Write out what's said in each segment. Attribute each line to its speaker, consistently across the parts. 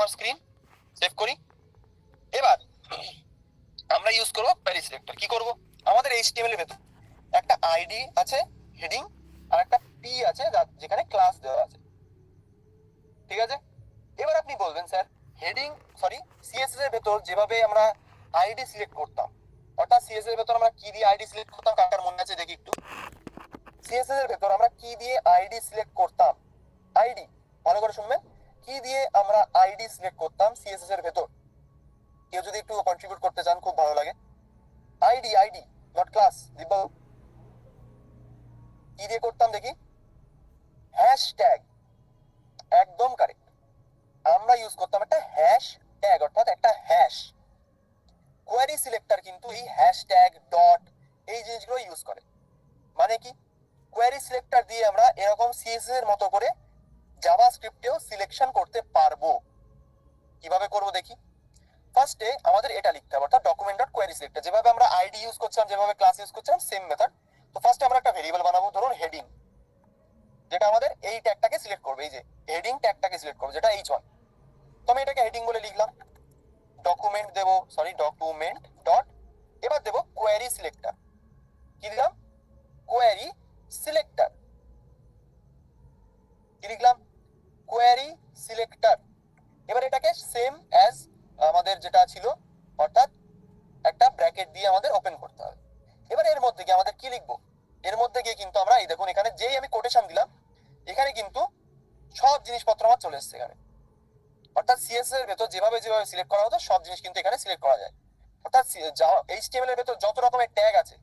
Speaker 1: আমার screen, save করি। এবার আমরা ইউজ করব কোয়েরি সিলেক্টর। কি করব, আমাদের এইচটিএমএল এর ভেতর একটা আইডি আছে, হেডিং, আর একটা পি আছে যেখানে ক্লাস দেওয়া আছে, ঠিক আছে। এবার আপনি বলবেন স্যার হেডিং সিএসএস এর ভেতর যেভাবে আমরা আইডি সিলেক্ট করতাম, অর্থাৎ সিএসএস এর ভেতর আমরা কি দিয়ে আইডি সিলেক্ট করতাম, কাকার মনে আছে দেখি একটু। সিএসএস এর ভেতর আমরা কি দিয়ে আইডি সিলেক্ট করতাম, আইডি, ভালো করে শুনবেন, কি দিয়ে আমরা আইডি সিলেক্ট করতাম সিএসএস এর ভেতর। কেউ যদি একটু কন্ট্রিবিউট করতে চান খুব ভালো লাগে। আইডি, আইডি নট ক্লাস, দিব্য। কি দিয়ে করতাম দেখি, হ্যাশট্যাগ, একদম কারেক্ট। আমরা ইউজ করতাম একটা হ্যাশট্যাগ, অর্থাৎ একটা হ্যাশ। কোয়েরি সিলেক্টর কিন্তু এই হ্যাশট্যাগ, ডট, এই জিনিসগুলো ইউজ করে। মানে কি, কোয়েরি সিলেক্টর দিয়ে আমরা এরকম সিএসএস এর মতো করে জাভাস্ক্রিপ্টেও সিলেকশন করতে পারবো। কিভাবে করব দেখি। ফার্স্টে আমাদের এটা লিখতে হবে, অর্থাৎ ডকুমেন্ট ডট কোয়েরি সিলেক্টর, যেভাবে আমরা আইডি ইউজ করছিলাম, যেভাবে ক্লাস ইউজ করছিলাম, সেম মেথড। তো ফার্স্টে আমরা একটা ভেরিয়েবল বানাবো, ধরুন হেডিং, যেটা আমাদের এই ট্যাগটাকে সিলেক্ট করবে, এই যে হেডিং ট্যাগটাকে সিলেক্ট করবে, যেটা H1। তো আমি এটাকে হেডিং বলে লিখলাম। ডকুমেন্ট দেবো, ডকুমেন্ট ডট, এবার দেবো কোয়েরি সিলেক্টর। কি দিলাম, কোয়েরি সিলেক্টর। কি লিখলাম, কোয়েরি সিলেক্টর। এবার এটাকে সেম অ্যাজ আমাদের যেটা ছিল, অর্থাৎ একটা ব্র্যাকেট দিয়ে আমাদের ওপেন করতে হবে। এবার এর মধ্যে গিয়ে আমাদের কি লিখবো, এর মধ্যে গিয়ে কিন্তু আমরা এই দেখুন এখানে যেই আমি কোটেশন দিলাম, এখানে কিন্তু সব জিনিসপত্র আমার চলে এসছে এখানে। অর্থাৎ সিএসএস এর ভেতর যেভাবে যেভাবে সিলেক্ট করা হতো সব জিনিস কিন্তু এখানে সিলেক্ট করা যায়। অর্থাৎ এইচটিএমএল এর ভেতর যত রকমের ট্যাগ আছে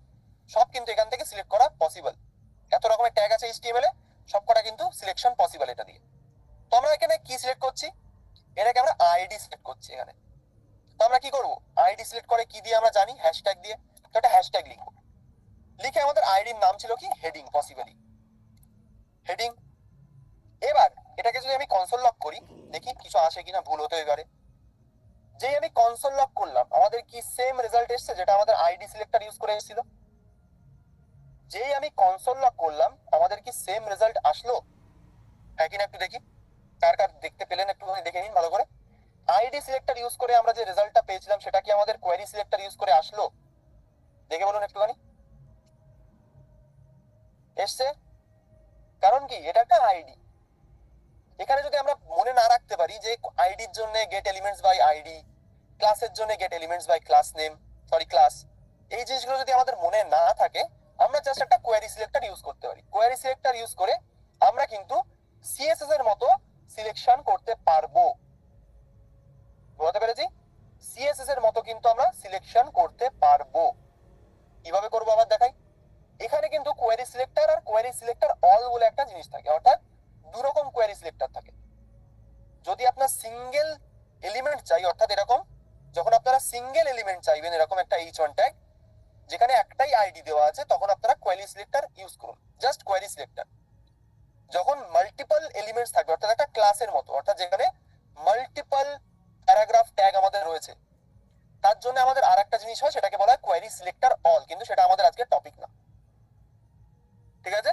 Speaker 1: সব কিন্তু এখান থেকে সিলেক্ট করা পসিবল। এত রকমের ট্যাগ আছে এইচটিএমএল এ, সবকটা কিন্তু সিলেকশন পসিবল এটা দিয়ে। তো আমরা এখানে কি সিলেক্ট করছি, এটাকে আমরা আইডি সিলেক্ট করছি এখানে। তো আমরা কি করবো, আইডি সিলেক্ট করে কি দিয়ে আমরা জানি, হ্যাশট্যাগ দিয়ে। তো একটা হ্যাশট্যাগ লিখবো, লিখে আমাদের আইডির নাম ছিল কি, হেডিং, পসিবলি হেডিং। এবার এটাকে যদি আমি কনসোল লক করি, দেখি কিছু আসে কিনা, ভুল হতে পারে। যেই আমি কনসোল লক করলাম, আমাদের কি সেম রেজাল্ট এসেছে যেটা আমাদের আইডি সিলেক্টর ইউজ করে এসেছিল। যেই আমি কনসোল লক করলাম, আমাদের কি সেম রেজাল্ট আসলো, হ্যাঁ কিনা একটু দেখি। কার কার দেখতে পেলেন একটু দেখে নিন ভালো করে। আইডি সিলেক্টর ইউজ করে আমরা যে রেজাল্টটা পেয়েছিলাম সেটা কি আমাদের কোয়েরি সিলেক্টর ইউজ করে আসলো, দেখে বলুন একটুখানি। এসছে, কারণ কি, এটা একটা আইডি। এখানে যদি আমরা মনে না রাখতে পারি যে আইডির জন্য গেট এলিমেন্টস বাই আইডি, ক্লাসের জন্য get elements by class name, class, এই জিনিসগুলো যদি আমাদের মনে না থাকে, আমরা জাস্ট একটা কোয়েরি সিলেক্টর ইউজ করতে পারি। কোয়েরি সিলেক্টর ইউজ করে আমরা কিন্তু সিএসএস এর মতো সিলেকশন করতে পারবো। বলতে পেরেছি, সিএসএস এর মতো কিন্তু আমরা সিলেকশন করতে পারবো। কিভাবে করবো আবার দেখাই। এখানে কিন্তু কোয়েরি সিলেক্টর আর কোয়েরি সিলেক্টর অল বলে একটা জিনিস থাকে, অর্থাৎ দু রকম কোয়েরি সিলেক্টর থাকে। যদি আপনার সিঙ্গেল এলিমেন্ট চাই, অর্থাৎ এরকম যখন আপনারা সিঙ্গেল এলিমেন্ট চাইবেন, এরকম একটা H1 ট্যাগ যেখানে একটাই আইডি দেওয়া আছে, তখন আপনারা কোয়েরি সিলেক্টর ইউজ করুন, জাস্ট কোয়েরি সিলেক্টর। যখন মাল্টিপল এলিমেন্টস থাকবে, অর্থাৎ একটা ক্লাসের মতো, অর্থাৎ যেখানে মাল্টিপল প্যারাগ্রাফ ট্যাগ আমাদের রয়েছে, তার জন্য আমাদের আর একটা জিনিস হয়, সেটাকে বলা হয় কোয়েরি সিলেক্টর অল, কিন্তু সেটা আমাদের আজকে টপিক না, ঠিক আছে।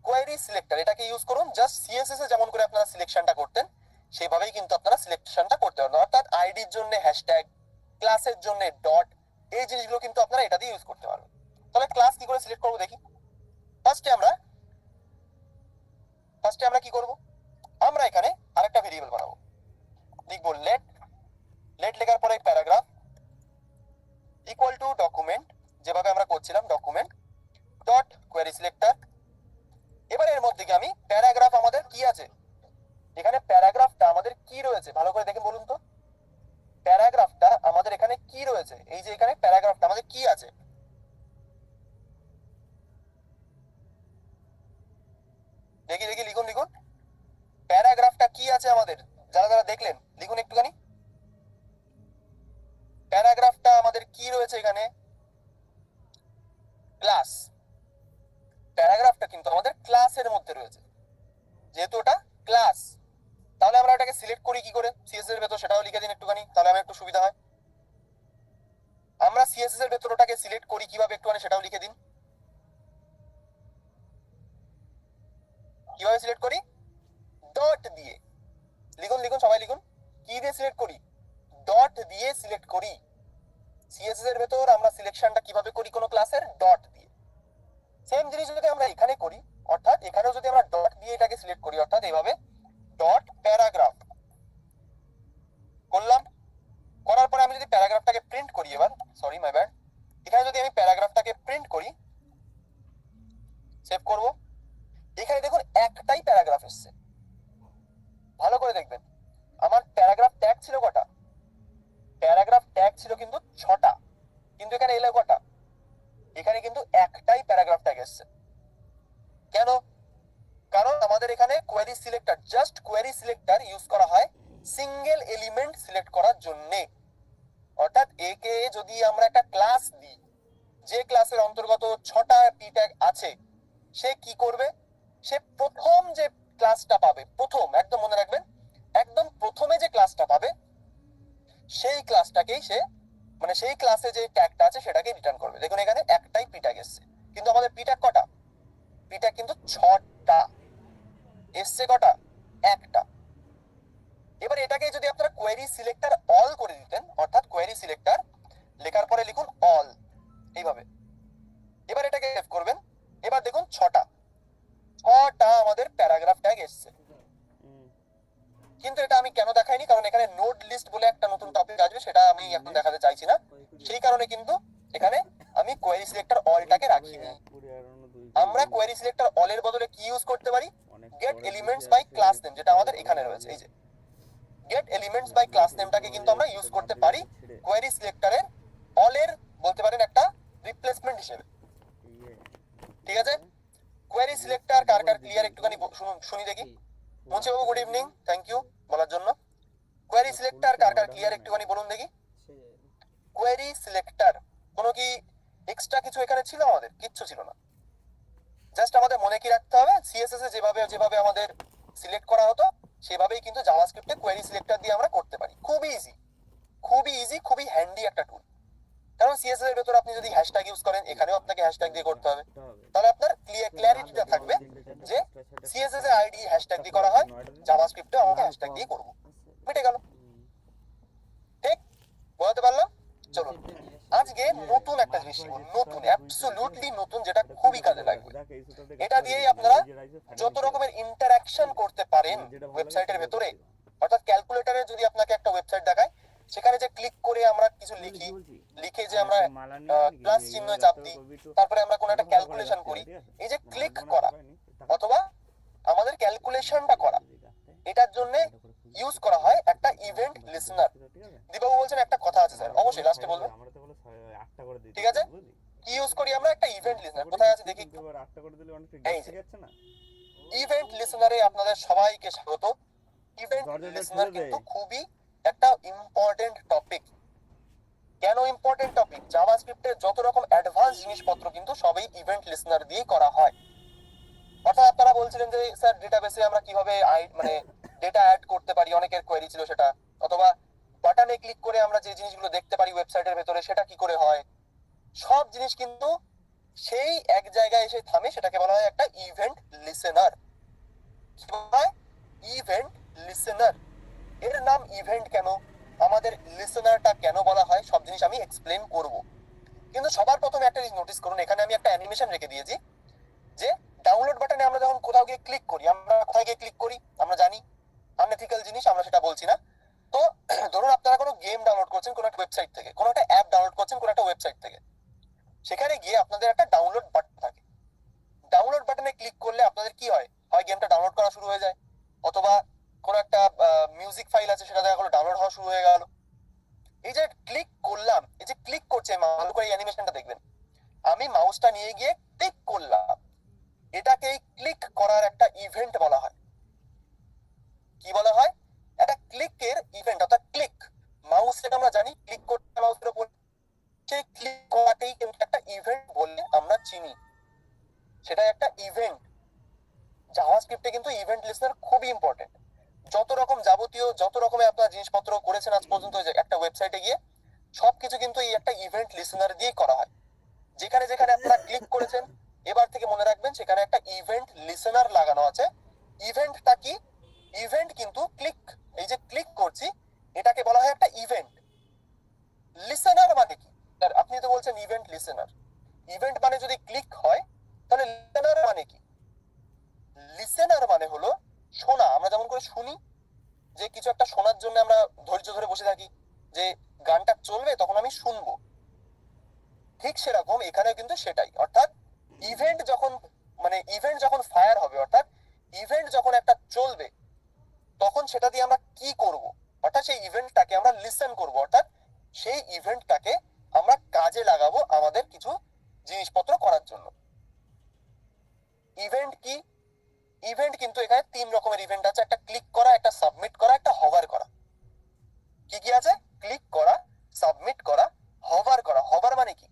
Speaker 1: কোয়েরি সিলেক্টর এটাকে ইউজ করুন, জাস্ট সিএসএস এ যেমন করে আপনারা সিলেকশনটা করতেন সেভাবেই কিন্তু আপনারা সিলেকশনটা করতে পারবেন। অর্থাৎ আইডির জন্য হ্যাশট্যাগ, ক্লাসের জন্য ডট, এই জিনিসগুলো কিন্তু আপনারা এটা দিয়ে ইউজ করতে পারবেন। তাহলে ক্লাস কি করে সিলেক্ট করবো দেখি। ফার্স্টে আমরা কি করব, আমরা এখানে আরেকটা ভেরিয়েবল বানাবো, লিখবো লেট। লেট লেখার পরে প্যারাগ্রাফ ইকুয়াল টু ডকুমেন্ট, যেভাবে আমরা করছিলাম ডকুমেন্ট ডট কোয়েরি সিলেক্টর। এবার এর মধ্যে কি আমি প্যারাগ্রাফ, আমাদের কি আছে এখানে, প্যারাগ্রাফটা আমাদের কি রয়েছে ভালো করে দেখে বলুন তো। প্যারাগ্রাফটা আমাদের এখানে কি রয়েছে, এই যে এখানে প্যারাগ্রাফটা আমাদের কি আছে, দেখি দেখি, লিখুন লিখুন, প্যারাগ্রাফটা কি আছে আমাদের, যারা যারা দেখলেন লিখুন একটুখানি। প্যারাগ্রাফটা আমাদের কি রয়েছে এখানে, ক্লাস। প্যারাগ্রাফটা কিন্তু আমাদের ক্লাসের মধ্যে রয়েছে, যেহেতু ওটা ক্লাস। তাহলে আমরা এটাকে সিলেক্ট করি কি করে সিএসএস এর ভেতর, সেটাও লিখে দিন একটুখানি, তাহলে আমার একটু সুবিধা হয়। আমরা সিএসএস এর ভেতর ওটাকে সিলেক্ট করি কিভাবে একটুখানি সেটাও লিখে দিন। কিভাবে সিলেক্ট করি, ডট দিয়ে। লিখুন লিখুন, সবাই লিখুন, কি দিয়ে সিলেক্ট করি? ডট দিয়ে সিলেক্ট করি। সিএসএস এর ভেতর আমরা সিলেকশনটা কিভাবে করি কোনো ক্লাসের? ডট দিয়ে। সেম জিনিস যদি আমরা এখানে করি, অর্থাৎ এখানেও যদি আমরা ডট দিয়ে এটাকে সিলেক্ট করি, অর্থাৎ এইভাবে ডট প্যারাগ্রাফ করলাম। করার পরে আমি যদি প্যারাগ্রাফটাকে প্রিন্ট করি, এবার সরি মাই ব্যাড, এখানে যদি আমি প্যারাগ্রাফটাকে প্রিন্ট করি, সেভ করব, এখানে দেখুন একটাই প্যারাগ্রাফ এসছে। ভালো করে দেখবেন, আমার প্যারাগ্রাফ ট্যাগ ছিল কটা? প্যারাগ্রাফ ট্যাগ ছিল কিন্তু 6টা, কিন্তু এখানে এলো কটা? এখানে কিন্তু একটাই প্যারাগ্রাফ ট্যাগ এসছে। কেন? কারণ আমাদের এখানে query selector, just query selector use করা হয় সিঙ্গেল এলিমেন্ট সিলেক্ট করার জন্য। অর্থাৎ একে যদি আমরা একটা ক্লাস দিই, যে ক্লাসের অন্তর্গত 6টা পি ট্যাগ আছে, সে কি করবে? সে প্রথম যে ক্লাসটা পাবে, প্রথম একদম মনে রাখবেন, একদম প্রথমে যে ক্লাসটা পাবে সেই ক্লাসটাকেই সে, মানে সেই ক্লাসে যে ট্যাগটা আছে সেটাকে রিটার্ন করবে। দেখুন এখানে একটাই পি ট্যাগ এসছে, কিন্তু আমাদের পি ট্যাগ কটা? পি ট্যাগ কিন্তু 6টা এসছে, কটা? একটা। এবার এটাকে যদি আপনারা কোয়েরি সিলেক্টর অল করে দিতেন, অর্থাৎ কোয়েরি সিলেক্টর লেখার পরে লিখুন অল, এইভাবে। এবার এটাকে সেভ করবেন। এবার দেখুন 6টা আমাদের প্যারাগ্রাফ ট্যাগ এসছে। কিন্তু এটা আমি কেন দেখাইনি? কারণ এখানে নোড লিস্ট বলে একটা নতুন টপিক আসবে, সেটা আমি এখন দেখাতে চাইছি না। সেই কারণে কিন্তু এখানে আমি কোয়েরি সিলেক্টর অলটাকে রাখিনি। আমরা কোয়েরি সিলেক্টর অল এর বদলে কি ইউজ করতে পারি? Get elements by class name, যেটা আমাদের এখানে রয়েছে। এই যে গেট এলিমেন্টস বাই ক্লাস নেমটাকে কিন্তু আমরা ইউজ করতে পারি কোয়েরি সিলেক্টরের অল এর, বলতে পারেন একটা রিপ্লেসমেন্ট হিসেবে। ঠিক আছে? কোয়েরি সিলেক্টর কার কার ক্লিয়ার একটুখানি শুনি দেখি। মুন্সি বাবু গুড ইভিনিং, থ্যাংক ইউ বলার জন্য। কোয়েরি সিলেক্টর কার কার ক্লিয়ার একটুখানি বলুন দেখি। কোয়েরি সিলেক্টর কোনো কি এক্সট্রা কিছু এখানে ছিল? আমাদের কিচ্ছু ছিল না। জাস্ট আমাদের মনে কি রাখতে হবে, সিএসএস এ যেভাবে যেভাবে আমাদের সিলেক্ট করা হতো সেভাবেই কিন্তু জাভাস্ক্রিপ্টে কোয়েরি সিলেক্টর দিয়ে আমরা করতে পারি। খুবই ইজি, খুবই ইজি, খুবই হ্যান্ডি একটা টুল। কারণ সিএসএস এর ভেতর আপনি যদি হ্যাশট্যাগ ইউজ করেন, এখানেও আপনাকে হ্যাশট্যাগ দিয়ে করতে হবে। তাহলে আপনার ক্লিয়ারিটিটা থাকবে যে সিএসএস এর আইডি হ্যাশট্যাগ দিয়ে করা হয়, জাভাস্ক্রিপ্টে আমাকে হ্যাশট্যাগ দিয়ে করব। মিটে গেল। ঠিক বলতে পারলাম? চলুন আজকে নতুন একটা জিনিস শিখব, নতুন, অ্যাবসলিউটলি নতুন, যেটা খুবই কাজে লাগবে। এটা দিয়েই আপনারা যত রকমের ইন্টারঅ্যাকশন করতে পারেন ওয়েবসাইটের ভেতরে। অর্থাৎ ক্যালকুলেটরে যদি আপনাকে একটা ওয়েবসাইট দেখায়, সেখানে যে ক্লিক করে আমরা কিছু লিখি, লিখে যে আমরা প্লাস চিহ্ন চাপ দিই, তারপরে আমরা কোনো একটা ক্যালকুলেশন করি, এই যে ক্লিক করা অথবা আমাদের ক্যালকুলেশনটা করা, এটার জন্য ইউজ করা হয় একটা ইভেন্ট লিসনার। দীপবাবু বলছেন একটা কথা আছে স্যার, অবশ্যই লাস্টে বলবেন। ঠিক আছে, কি ইউজ করি আমরা? একটা ইভেন্ট লিসনার। কোথায় আছে দেখি? এই যে ইভেন্ট লিসনারে আপনাদের সবাইকে স্বাগত। ইভেন্ট লিসনার কিন্তু খুবই একটা ইম্পর্টেন্ট টপিক। কেন ইম্পর্টেন্ট টপিক? জাভাস্ক্রিপ্টের যত রকম অ্যাডভান্স জিনিসপত্র কিন্তু সবই ইভেন্ট লিসনার দিয়েই করা হয়। অর্থাৎ আপনারা বলছিলেন যে স্যার ডেটাবেসে আমরা কিভাবে মানে ডেটা অ্যাড করতে পারি, অনেকের কোয়েরি ছিল সেটা, অথবা বাটনে ক্লিক করে আমরা যে জিনিসগুলো দেখতে পারি ওয়েবসাইটের ভেতরে সেটা কি করে হয়, সব জিনিস কিন্তু সেই এক জায়গায় এসে থামে। সেটাকে বলা হয় একটা ইভেন্ট লিসেনার। কি বলা হয়? Event listener. এর নাম ইভেন্ট কেন, আমাদের লিসেনারটা কেন বলা হয়, সব জিনিস আমি এক্সপ্লেন করব। কিন্তু সবার প্রথমে একটা জিনিস নোটিস করুন, এখানে আমি একটা অ্যানিমেশন রেখে দিয়েছি যে ডাউনলোড বাটনে আমরা যখন কোথাও গিয়ে ক্লিক করি, আমরা কোথায় গিয়ে ক্লিক করি আমরা জানি, আনএথিক্যাল জিনিস, আমরা সেটা বলছি না। তো ধরুন আপনারা কোনো গেম ডাউনলোড করছেন কোনো একটা ওয়েবসাইট থেকে, কোনো একটা অ্যাপ ডাউনলোড করছেন কোনো একটা ওয়েবসাইট থেকে, সেখানে গিয়ে আপনাদের একটা ডাউনলোড বাটন থাকে। ডাউনলোড বাটনে ক্লিক করলে আপনাদের কি হয়? হয় গেমটা ডাউনলোড করা শুরু হয়ে যায়, অথবা কোনো একটা মিউজিক ফাইল আছে সেটা দেখা গেলো ডাউনলোড হওয়া শুরু হয়ে গেল। এই যে ক্লিক করলাম, এই যে ক্লিক করছে, ভালো করে এই অ্যানিমেশনটা দেখবেন, আমি মাউসটা নিয়ে গিয়ে ক্লিক করলাম, এটাকেই ক্লিক করার একটা ইভেন্ট বলা হয়। কি বলা হয়? একটা ক্লিকের ইভেন্ট, অর্থাৎ ক্লিক, মাউস যেটা আমরা জানি ক্লিক করতে মাউসের উপর, সেই ক্লিক করাটাই কিন্তু একটা ইভেন্ট বলে আমরা চিনি, সেটা একটা ইভেন্ট। জাভাস্ক্রিপ্টে কিন্তু ইভেন্ট লিসনার খুবই ইম্পর্টেন্ট। যত রকম যাবতীয় যত রকমের আপনারা জিনিসপত্র করেছেন আজ পর্যন্ত একটা ওয়েবসাইটে গিয়ে, সবকিছু কিন্তু এই একটা ইভেন্ট লিসনার দিয়ে করা হয়। যেখানে যেখানে আপনারা ক্লিক করেছেন, এবার থেকে মনে রাখবেন সেখানে একটা ইভেন্ট লিসেনার লাগানো আছে। ইভেন্টটা কি? ইভেন্ট কিন্তু ক্লিক, এই যে ক্লিক করছি এটাকে বলা হয় একটা ইভেন্ট। লিসেনার মানে কি? আপনি তো বলছেন ইভেন্ট লিসেনার। ইভেন্ট মানে যদি ক্লিক হয়, তাহলে লিসেনার মানে কি? লিসেনার মানে হলো শোনা। আমরা যেমন করে শুনি, যে কিছু একটা শোনার জন্য আমরা ধৈর্য ধরে বসে থাকি, যে গানটা চলবে তখন আমি শুনবো, ঠিক সেরকম এখানে কিন্তু সেটাই। অর্থাৎ ইভেন্ট যখন ইভেন্ট যখন ফায়ার হবে, অর্থাৎ ইভেন্ট যখন একটা চলবে, তখন সেটা দিয়ে আমরা কি করব? অর্থাৎ সেই ইভেন্টটাকে আমরা লিসেন করব, অর্থাৎ সেই ইভেন্টটাকে আমরা কাজে লাগাবো আমাদের কিছু জিনিসপত্র করার জন্য। ইভেন্ট কি? ইভেন্ট কিন্তু এখানে 3 রকমের ইভেন্ট আছে, একটা ক্লিক করা, একটা সাবমিট করা, একটা হভার করা। কি কি আছে? ক্লিক করা, সাবমিট করা, হভার করা। হভার মানে কি?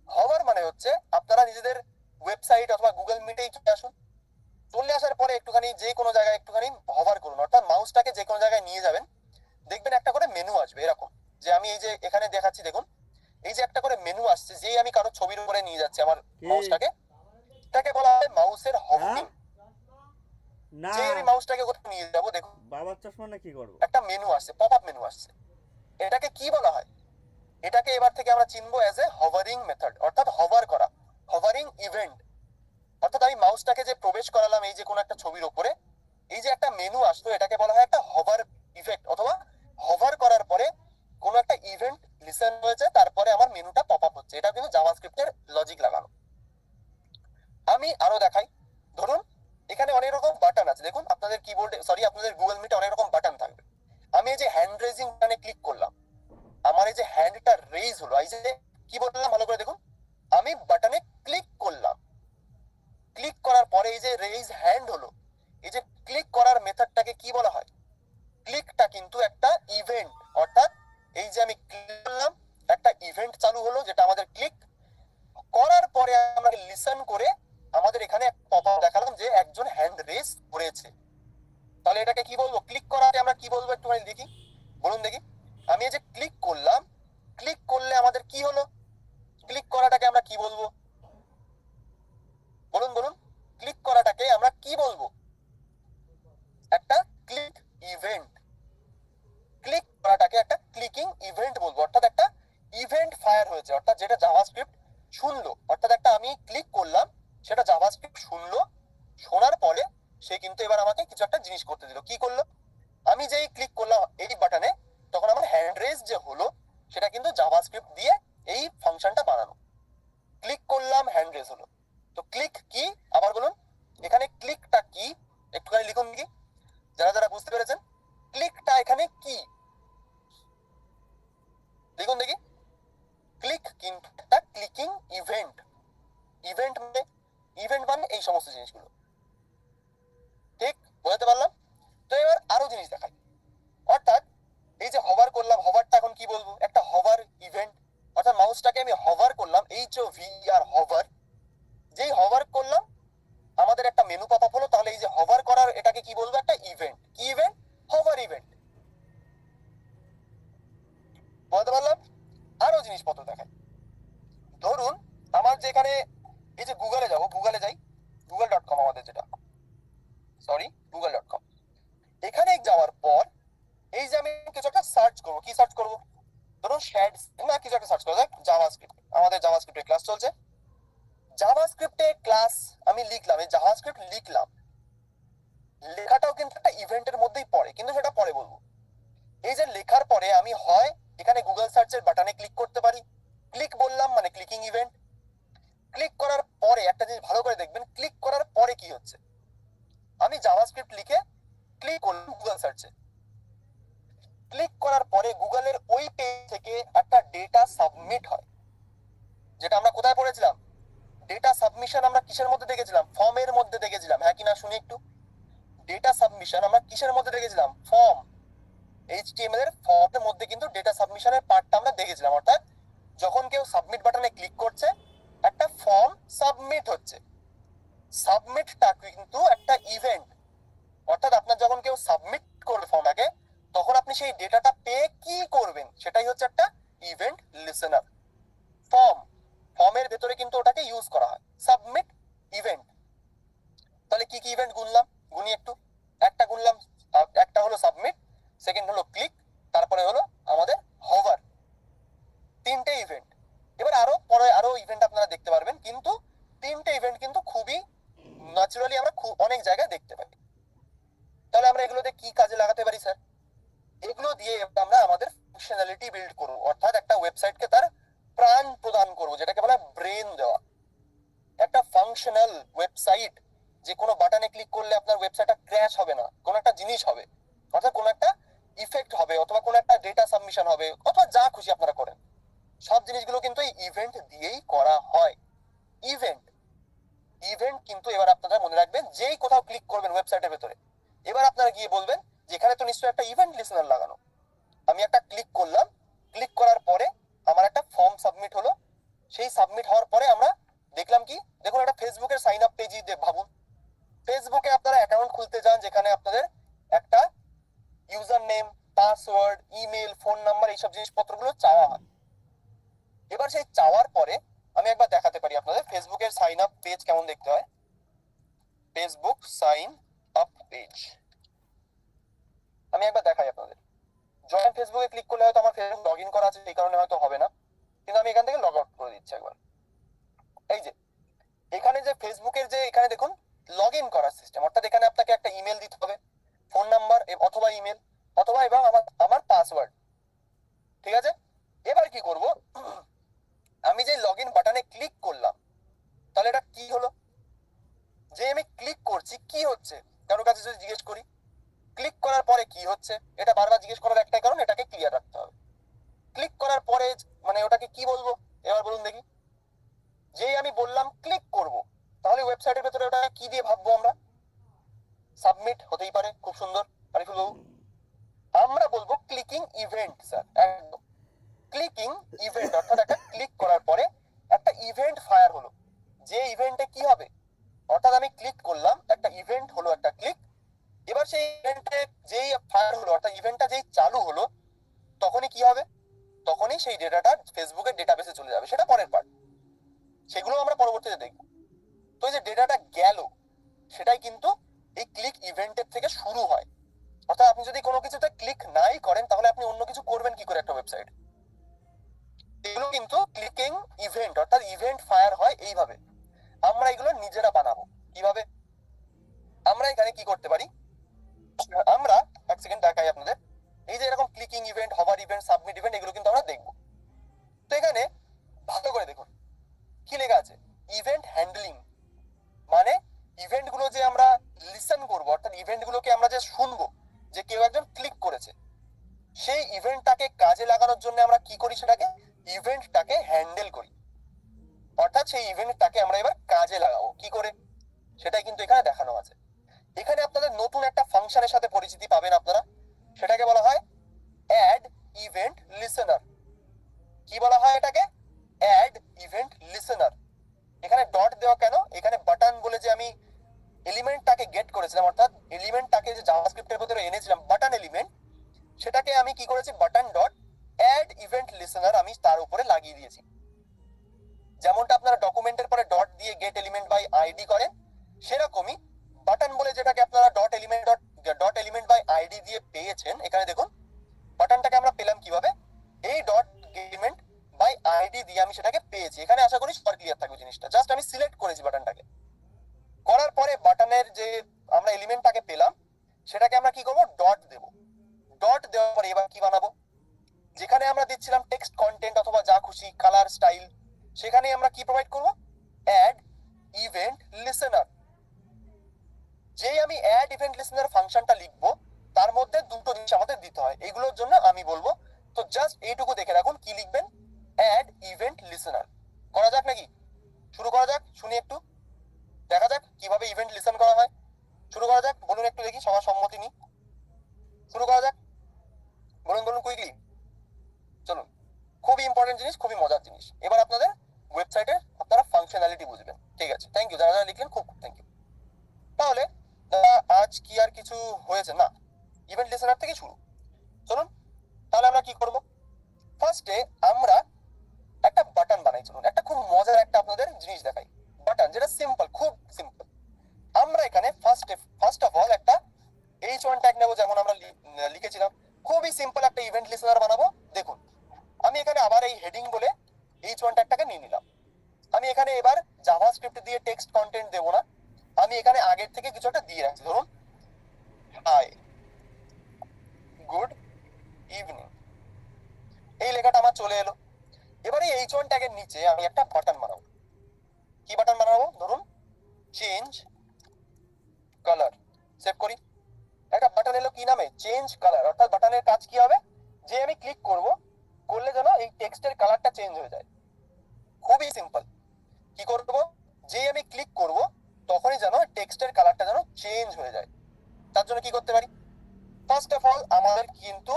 Speaker 1: হভার মানে হচ্ছে আপনারা নিজেদের ওয়েবসাইট অথবা গুগল মিটেই চলে আসুন, চলে আসার পরে একটুখানি যে কোনো জায়গায় একটুখানি হভার করুন, অর্থাৎ মাউসটাকে যে কোনো জায়গায় নিয়ে যাবেন, দেখবেন একটা করে মেনু আসবে এরকম। যে আমি এই যে এখানে দেখাচ্ছি, দেখুন এই যে একটা করে মেনু আসছে, যেই আমি কারো ছবির উপরে নিয়ে যাচ্ছি আমার মাউসটাকে, এটাকে বলা হয় মাউসের হভারিং।
Speaker 2: না
Speaker 1: যে আমি মাউসটাকে কোথাও নিয়ে যাবো, দেখুন
Speaker 2: বাবার চশমা না কি করবো?
Speaker 1: একটা মেনু আসছে, পপ আপ মেনু আসছে। এটাকে কি বলা হয়? এটাকে এবার থেকে আমরা চিনবো অ্যাজ এ হভারিং মেথড, অর্থাৎ হভার করা, হভারিং ইভেন্ট। অর্থাৎ আমি মাউসটাকে যে প্রবেশ করালাম এই যে কোনো একটা ছবির উপরে, এই যে একটা মেনু আসলো, এটাকে বলা হয় একটা হভার ইফেক্ট, অথবা হভার করার পরে কোনো একটা ইভেন্ট লিসেন হয়েছে, তারপরে আমার মেনুটা পপ আপ হচ্ছে। এটা কিন্তু জাভাস্ক্রিপ্টের লজিক লাগানো। আমি আরো দেখাই। ধরুন এখানে অনেক রকম বাটন আছে, দেখুন আপনাদের কিবোর্ডে, সরি আপনাদের গুগল মিটে অনেক রকম বাটন থাকবে। আমি এই যে হ্যান্ড রেজিং বাটনে ক্লিক করলাম, আমার এই যে হ্যান্ডটা রেজ হলো, এই যে কি বললাম ভালো করে দেখুন, আমি বাটনে ক্লিক করলাম, ক্লিক করার পরে এই যে রেজ হ্যান্ড হলো, এই যে ক্লিক করার মেথডটাকে কি বলা হয়? ক্লিকটা কিন্তু একটা ইভেন্ট। অর্থাৎ এই যে আমি ক্লিক করলাম, একটা ইভেন্ট চালু হলো, যেটা আমাদের ক্লিক করার পরে আমরা লিসেন করে আমাদের এখানে পপ আপ দেখালাম যে একজন হ্যান্ড রেজ করেছে। তাহলে এটাকে কি বলবো? ক্লিক করাতে আমরা কি বলবো একটুখানি দেখি, বলুন দেখি। আমি এই যে ক্লিক করলাম, ক্লিক করলে আমাদের কি হলো? ক্লিক করাটাকে আমরা কি বলবো? বলুন বলুন, ক্লিক করাটাকে আমরা কি বলবো? একটা ক্লিক ইভেন্ট। ক্লিক করাটাকে একটা ক্লিকিং ইভেন্ট বলবো, অর্থাৎ একটা ইভেন্ট ফায়ার হয়েছে, অর্থাৎ যেটা জাভাস্ক্রিপ্ট শুনলো। অর্থাৎ একটা আমি ক্লিক করলাম, সেটা জাভাস্ক্রিপ্ট শুনলো, শোনার পরে সে কিন্তু এবার আমাকে কিছু একটা জিনিস করতে দিল। কি করলো? আমি যেই ক্লিক করলাম এই বাটনে, তখন আমার হ্যান্ড রেজ যে হলো, সেটা কিন্তু জাভাস্ক্রিপ্ট দিয়ে এই ফাংশনটা বানানো। ক্লিক করলাম, হ্যান্ড রেজ হলো। তো ক্লিক কি আবার বলুন, এখানে ক্লিকটা কি একটুখানি লিখুন কি, যারা যারা বুঝতে পেরেছেন ক্লিকটা এখানে কি লিখুন দেখি। ক্লিক কিন্তু একটা ক্লিকিং ইভেন্ট। ইভেন্ট মানে এই সমস্ত জিনিসগুলো, ঠিক বোঝাতে পারলাম? তো এবার আরো জিনিস দেখাই। অর্থাৎ এই যে হভার করলাম, হভারটা এখন কি বলবো? একটা হভার ইভেন্ট। অর্থাৎ মাউসটাকে আমি হভার করলাম, HOVR হভার, যেই হভার করলাম আমাদের একটা মেনু পপ আপ হলো। তাহলে এই যে হভার করার এটাকে কি বলবো? একটা ইভেন্ট। কি ইভেন্ট? Hover event. বলতে পারলাম? আরো জিনিসপত্র দেখাই। ধরুন আমার যেখানে এই যে গুগলে যাবো, গুগলে যাই, google.com আমাদের যেটা, সরি google.com, এখানে যাওয়ার পর এই যে আমি কিছু একটা সার্চ করবো, কি সার্চ করবো? ধরুন শ্যাড না কিছু একটা সার্চ করবো, জাভাস্ক্রিপ্ট, আমাদের জাভাস্ক্রিপ্টের ক্লাস চলছে, জাভাস্ক্রিপ্টে ক্লাস আমি লিখলাম, এই জাভাস্ক্রিপ্ট লিখলাম, লেখাটাও কিন্তু একটা ইভেন্টের মধ্যেই পড়ে, কিন্তু সেটা পরে বলবো। এই যে লেখার পরে আমি হয় এখানে গুগল সার্চের বাটনে ক্লিক করতে পারি, ক্লিক বললাম মানে ক্লিকিং ইভেন্ট। ক্লিক করার পরে একটা জিনিস ভালো করে দেখবেন, ক্লিক করার পরে কি হচ্ছে? আমি জাভাস্ক্রিপ্ট লিখে ক্লিক করলাম গুগল সার্চে, ক্লিক করার পরে গুগলের ওই পেজ থেকে একটা ডেটা সাবমিট হয়, যেটা আমরা কোথায় পড়েছিলাম? ডেটা সাবমিশন আমরা কিসের মধ্যে দেখেছিলাম? ফর্মের মধ্যে দেখেছিলাম, হ্যাঁ কিনা শুনি একটু। ডেটা সাবমিশন আমরা কিসের মধ্যে দেখেছিলাম? ফর্ম, HTML এর ফর্মের মধ্যে কিন্তু ডেটা সাবমিশনের পার্টটা আমরা দেখেছিলাম। অর্থাৎ যখন কেউ সাবমিট বাটনে ক্লিক করছে, একটা ফর্ম সাবমিট হচ্ছে, সাবমিটটা কিন্তু একটা ইভেন্ট। অর্থাৎ আপনার যখন কেউ সাবমিট করবে ফর্মটাকে, তখন আপনি সেই ডেটাটা পেয়ে কি করবেন, সেটাই হচ্ছে একটা ইভেন্ট লিসেনার। ফর্মের ভেতরে কিন্তু ওটাকে ইউজ করা হয়, সাবমিট ইভেন্ট। তাহলে কি কি ইভেন্ট গুনলাম, গুনি একটু। একটা গুনলাম, একটা হলো সাবমিট, সেকেন্ড হলো ক্লিক, তারপর দিয়ে আমরা আমাদের ফাংশনালিটি বিল্ড করব, অর্থাৎ একটা ওয়েবসাইটকে তার প্রাণ প্রদান করব, যেটাকে বলা ব্রেন দেওয়া। একটা ফাংশনাল ওয়েবসাইট, যে কোনো বাটনে ক্লিক করলে আপনার ওয়েবসাইটটা ক্র্যাশ হবে না, কোনো একটা জিনিস হবে, অর্থাৎ কোনো একটা ইফেক্ট হবে, অথবা কোনো একটা ডেটা সাবমিশন হবে, অথবা যা খুশি আপনারা করেন, সব জিনিসগুলো কিন্তু এই ইভেন্ট দিয়েই করা হয়। ইভেন্ট ইভেন্ট কিন্তু এবার আপনারা মনে রাখবেন, যেই কোথাও ক্লিক করবেন ওয়েবসাইটের ভেতরে, এবার আপনারা গিয়ে বলবেন যে এখানে তো নিশ্চয়ই একটা ইভেন্ট লিসেনার লাগানো। আমি একটা ক্লিক করলাম, ক্লিক করার পরে আমার একটা ফর্ম সাবমিট হলো। সেই সাবমিট হওয়ার পরে আমরা দেখলাম কি, দেখুন একটা ফেসবুকের সাইন আপ পেজই ভাবুন। ফেসবুকে আপনারা অ্যাকাউন্ট খুলতে যান, যেখানে আপনাদের একটা user name, password, email, phone number, এইসব জিনিসপত্রগুলো চাওয়া হয়। এবার সেই চাওয়ার পরে আমি একবার দেখাতে পারি আপনাদের ফেসবুকের সাইন আপ পেজ কেমন দেখতে হয়। ফেসবুক সাইন আপ পেজ আমি একবার দেখাই আপনাদের। জয়েন ফেসবুকে ক্লিক করলে হয়তো আমার ফেসবুক লগ ইন করা আছে, সেই কারণে হয়তো হবে না, কিন্তু আমি এখান থেকে লগ আউট করে দিচ্ছি একবার। এই যে এখানে যে ফেসবুকের যে এখানে দেখুন লগ ইন করার সিস্টেম, অর্থাৎ এখানে আপনাকে একটা ইমেল দিতে হবে, ফোন নাম্বার অথবা ইমেল, অথবা এবং আমার পাসওয়ার্ড। ঠিক আছে, এবার কি করব, আমি যে লগ ইন বাটনে ক্লিক করলাম, তাহলে এটা কি হলো, যে আমি ক্লিক করছি কি হচ্ছে, কারোর কাছে যদি জিজ্ঞেস করি ক্লিক করার পরে কি হচ্ছে, এটা বারবার জিজ্ঞেস করার একটাই কারণ, এটাকে ক্লিয়ার রাখতে হবে। ক্লিক করার পরে মানে ওটাকে কি বলবো এবার বলুন দেখি। যেই আমি বললাম ক্লিক করব, তাহলে ওয়েবসাইটের ভেতরে ওটা কি দিয়ে ভাববো আমরা, সাবমিট হতেই পারে, খুব সুন্দর আরিফুল বাবু। আমরা বলবো ক্লিকিং ইভেন্ট স্যার, একদম ক্লিকিং ইভেন্ট, অর্থাৎ একটা ক্লিক করার পরে একটা ইভেন্ট ফায়ার হলো। যে ইভেন্টে কি হবে, অর্থাৎ আমি ক্লিক করলাম, একটা ইভেন্ট হলো, একটা ক্লিক। এবার সেই ইভেন্টে যেই ফায়ার হলো, অর্থাৎ ইভেন্টটা যেই চালু হলো, তখনই কি হবে, তখনই সেই ডেটাটা ফেসবুকের ডেটাবেসে চলে যাবে, সেটা পরের পার্ট, সেগুলো আমরা পরবর্তীতে দেখবো। তো এই যে ডেটাটা গেল, সেটাই কিন্তু এই ক্লিক ইভেন্টের থেকে শুরু হয়। অর্থাৎ আপনি যদি কোনো কিছুতে ক্লিক নাই করেন, তাহলে আপনি অন্য কিছু করবেন কি করে একটা ওয়েবসাইট। এগুলো কিন্তু ক্লিকিং ইভেন্ট, অর্থাৎ ইভেন্ট ফায়ার হয় এইভাবে। আমরা এগুলো নিজেরা বানাবো কিভাবে, আমরা এখানে কি করতে পারি, আমরা এক সেকেন্ড দেখাই আপনাদের। এই যে এরকম clicking event, hover event, submit event, এগুলো কিন্তু আমরা দেখবো। তো এখানে ভালো করে দেখুন কি লেখা আছে, ইভেন্ট হ্যান্ডলিং, মানে ইভেন্ট গুলো যে আমরা লিসেন করবো, অর্থাৎ ইভেন্ট গুলোকে আমরা যে শুনবো, যে কেউ একজন ক্লিক করেছে, সেই ইভেন্টটাকে কাজে লাগানোর জন্য আমরা কি করি, সেটাকে ইভেন্টটাকে হ্যান্ডেল করি। অর্থাৎ সেই ইভেন্টটাকে আমরা এবার কাজে লাগাবো কি করে, সেটাই কিন্তু এখানে দেখানো আছে। এখানে আপনাদের নতুন একটা ফাংশনের সাথে পরিচিতি পাবেন আপনারা, সেটাকে বলা হয় অ্যাড ইভেন্ট লিসেনার। কি বলা হয় এটাকে, অ্যাড ইভেন্ট লিসেনার। এখানে ডট দেওয়া কেন, এখানে বাটন বলে যে আমি এলিমেন্টটাকে গেট করেছিলাম, অর্থাৎ এলিমেন্টটাকে যে জাভাস্ক্রিপ্টের ভিতরে এনেছিলাম বাটন এলিমেন্ট, সেটাকে আমি কি করেছি, button dot add event listener আমি তার উপরে লাগিয়ে দিয়েছি। যেমনটা আপনারা ডকুমেন্টের পরে ডট দিয়ে গেট এলিমেন্ট বাই আইডি করেন, সেরকমই বাটন বলে যেটাকে আপনারা ডট এলিমেন্ট বাই আইডি দিয়ে পেয়েছেন, এখানে দেখুন বাটনটাকে আমরা পেলাম কিভাবে, এই ডট এলিমেন্ট বাই আইডি দিয়ে আমি সেটাকে পেয়েছি। এখানে আশা করি সবার ক্লিয়ার থাকবে জিনিসটা। জাস্ট আমি সিলেক্ট করেছি বাটনটাকে, করার পরে বাটনের যে আমরা এলিমেন্টটাকে পেলাম, সেটাকে আমরা কি করবো, ডট দেব। ডট দেওয়ার পরে এবার কি বানাবো, যেখানে আমরা দিচ্ছিলাম টেক্সট কন্টেন্ট অথবা যা খুশি কালার স্টাইল, সেখানে আমরা কি প্রোভাইড করব, অ্যাড ইভেন্ট লিসেনার। যেই আমি অ্যাড ইভেন্ট লিসেনার ফাংশনটা লিখবো, তার মধ্যে দুটো জিনিস আমাদের দিতে হয়, এগুলোর জন্য আমি বলবো। তো জাস্ট এইটুকু দেখে রাখুন, কি লিখবেন, অ্যাড ইভেন্ট লিসেনার। করা যাক নাকি, শুরু করা যাক, শুনি একটু, দেখা যাক কিভাবে ইভেন্ট লিসেন করা হয়। শুরু করা যাক, বলুন একটু দেখি, সবার সম্মতি নিই, শুরু করা যাক, বলুন বলুন কুইকলি, চলুন। খুবই ইম্পর্টেন্ট জিনিস, খুবই মজার জিনিস। এবার আপনাদের ওয়েবসাইটে আপনারা ফাংশনালিটি বুঝবেন। ঠিক আছে, থ্যাংক ইউ যারা যারা লিখলেন, খুব থ্যাংক ইউ। তাহলে আজ কি আর কিছু হয়েছে না, ইভেন্ট লিসেনার থেকে শুরু। চলুন তাহলে আমরা কি করব, ফার্স্টে আমরা একটা বাটন বানাই। চলুন একটা খুব মজার একটা আপনাদের জিনিস দেখাই, বাটন যেটা সিম্পল, খুব সিম্পল। আমরা এখানে ফার্স্ট অফ অল একটা h1 ট্যাগ নেব, যেমন আমরা লিখেছিলাম। খুবই সিম্পল একটা ইভেন্ট লিসেনার বানাবো। দেখুন আমি এখানে আবার এই হেডিং বলে h1 ট্যাগটাকে নিয়ে নিলাম। আমি এখানে এবার জাভাস্ক্রিপ্ট দিয়ে টেক্সট কন্টেন্ট দেবো না, আমি এখানে আগের থেকে কিছু একটা দিয়ে রাখছি। ধরুন হাই গুড চলে এলো। এবারে H1 ট্যাগের নিচে আমি একটা বাটন বানাবো। কি বাটন বানাবো? ধরুন চেঞ্জ কালার। সেভ করি। একটা বাটন এলো কি নামে? Change colour. অর্থাৎ বাটনের কাজ কি হবে? যে আমি ক্লিক করব, করলে যেন এই টেক্সটের কালারটা চেঞ্জ হয়ে যায়। খুবই সিম্পল। কি করব? যে আমি ক্লিক করব তখনই যেন টেক্সটের কালারটা যেন চেঞ্জ হয়ে যায়। তার জন্য কি করতে পারি? ফার্স্ট অফ অল আমাদের কিন্তু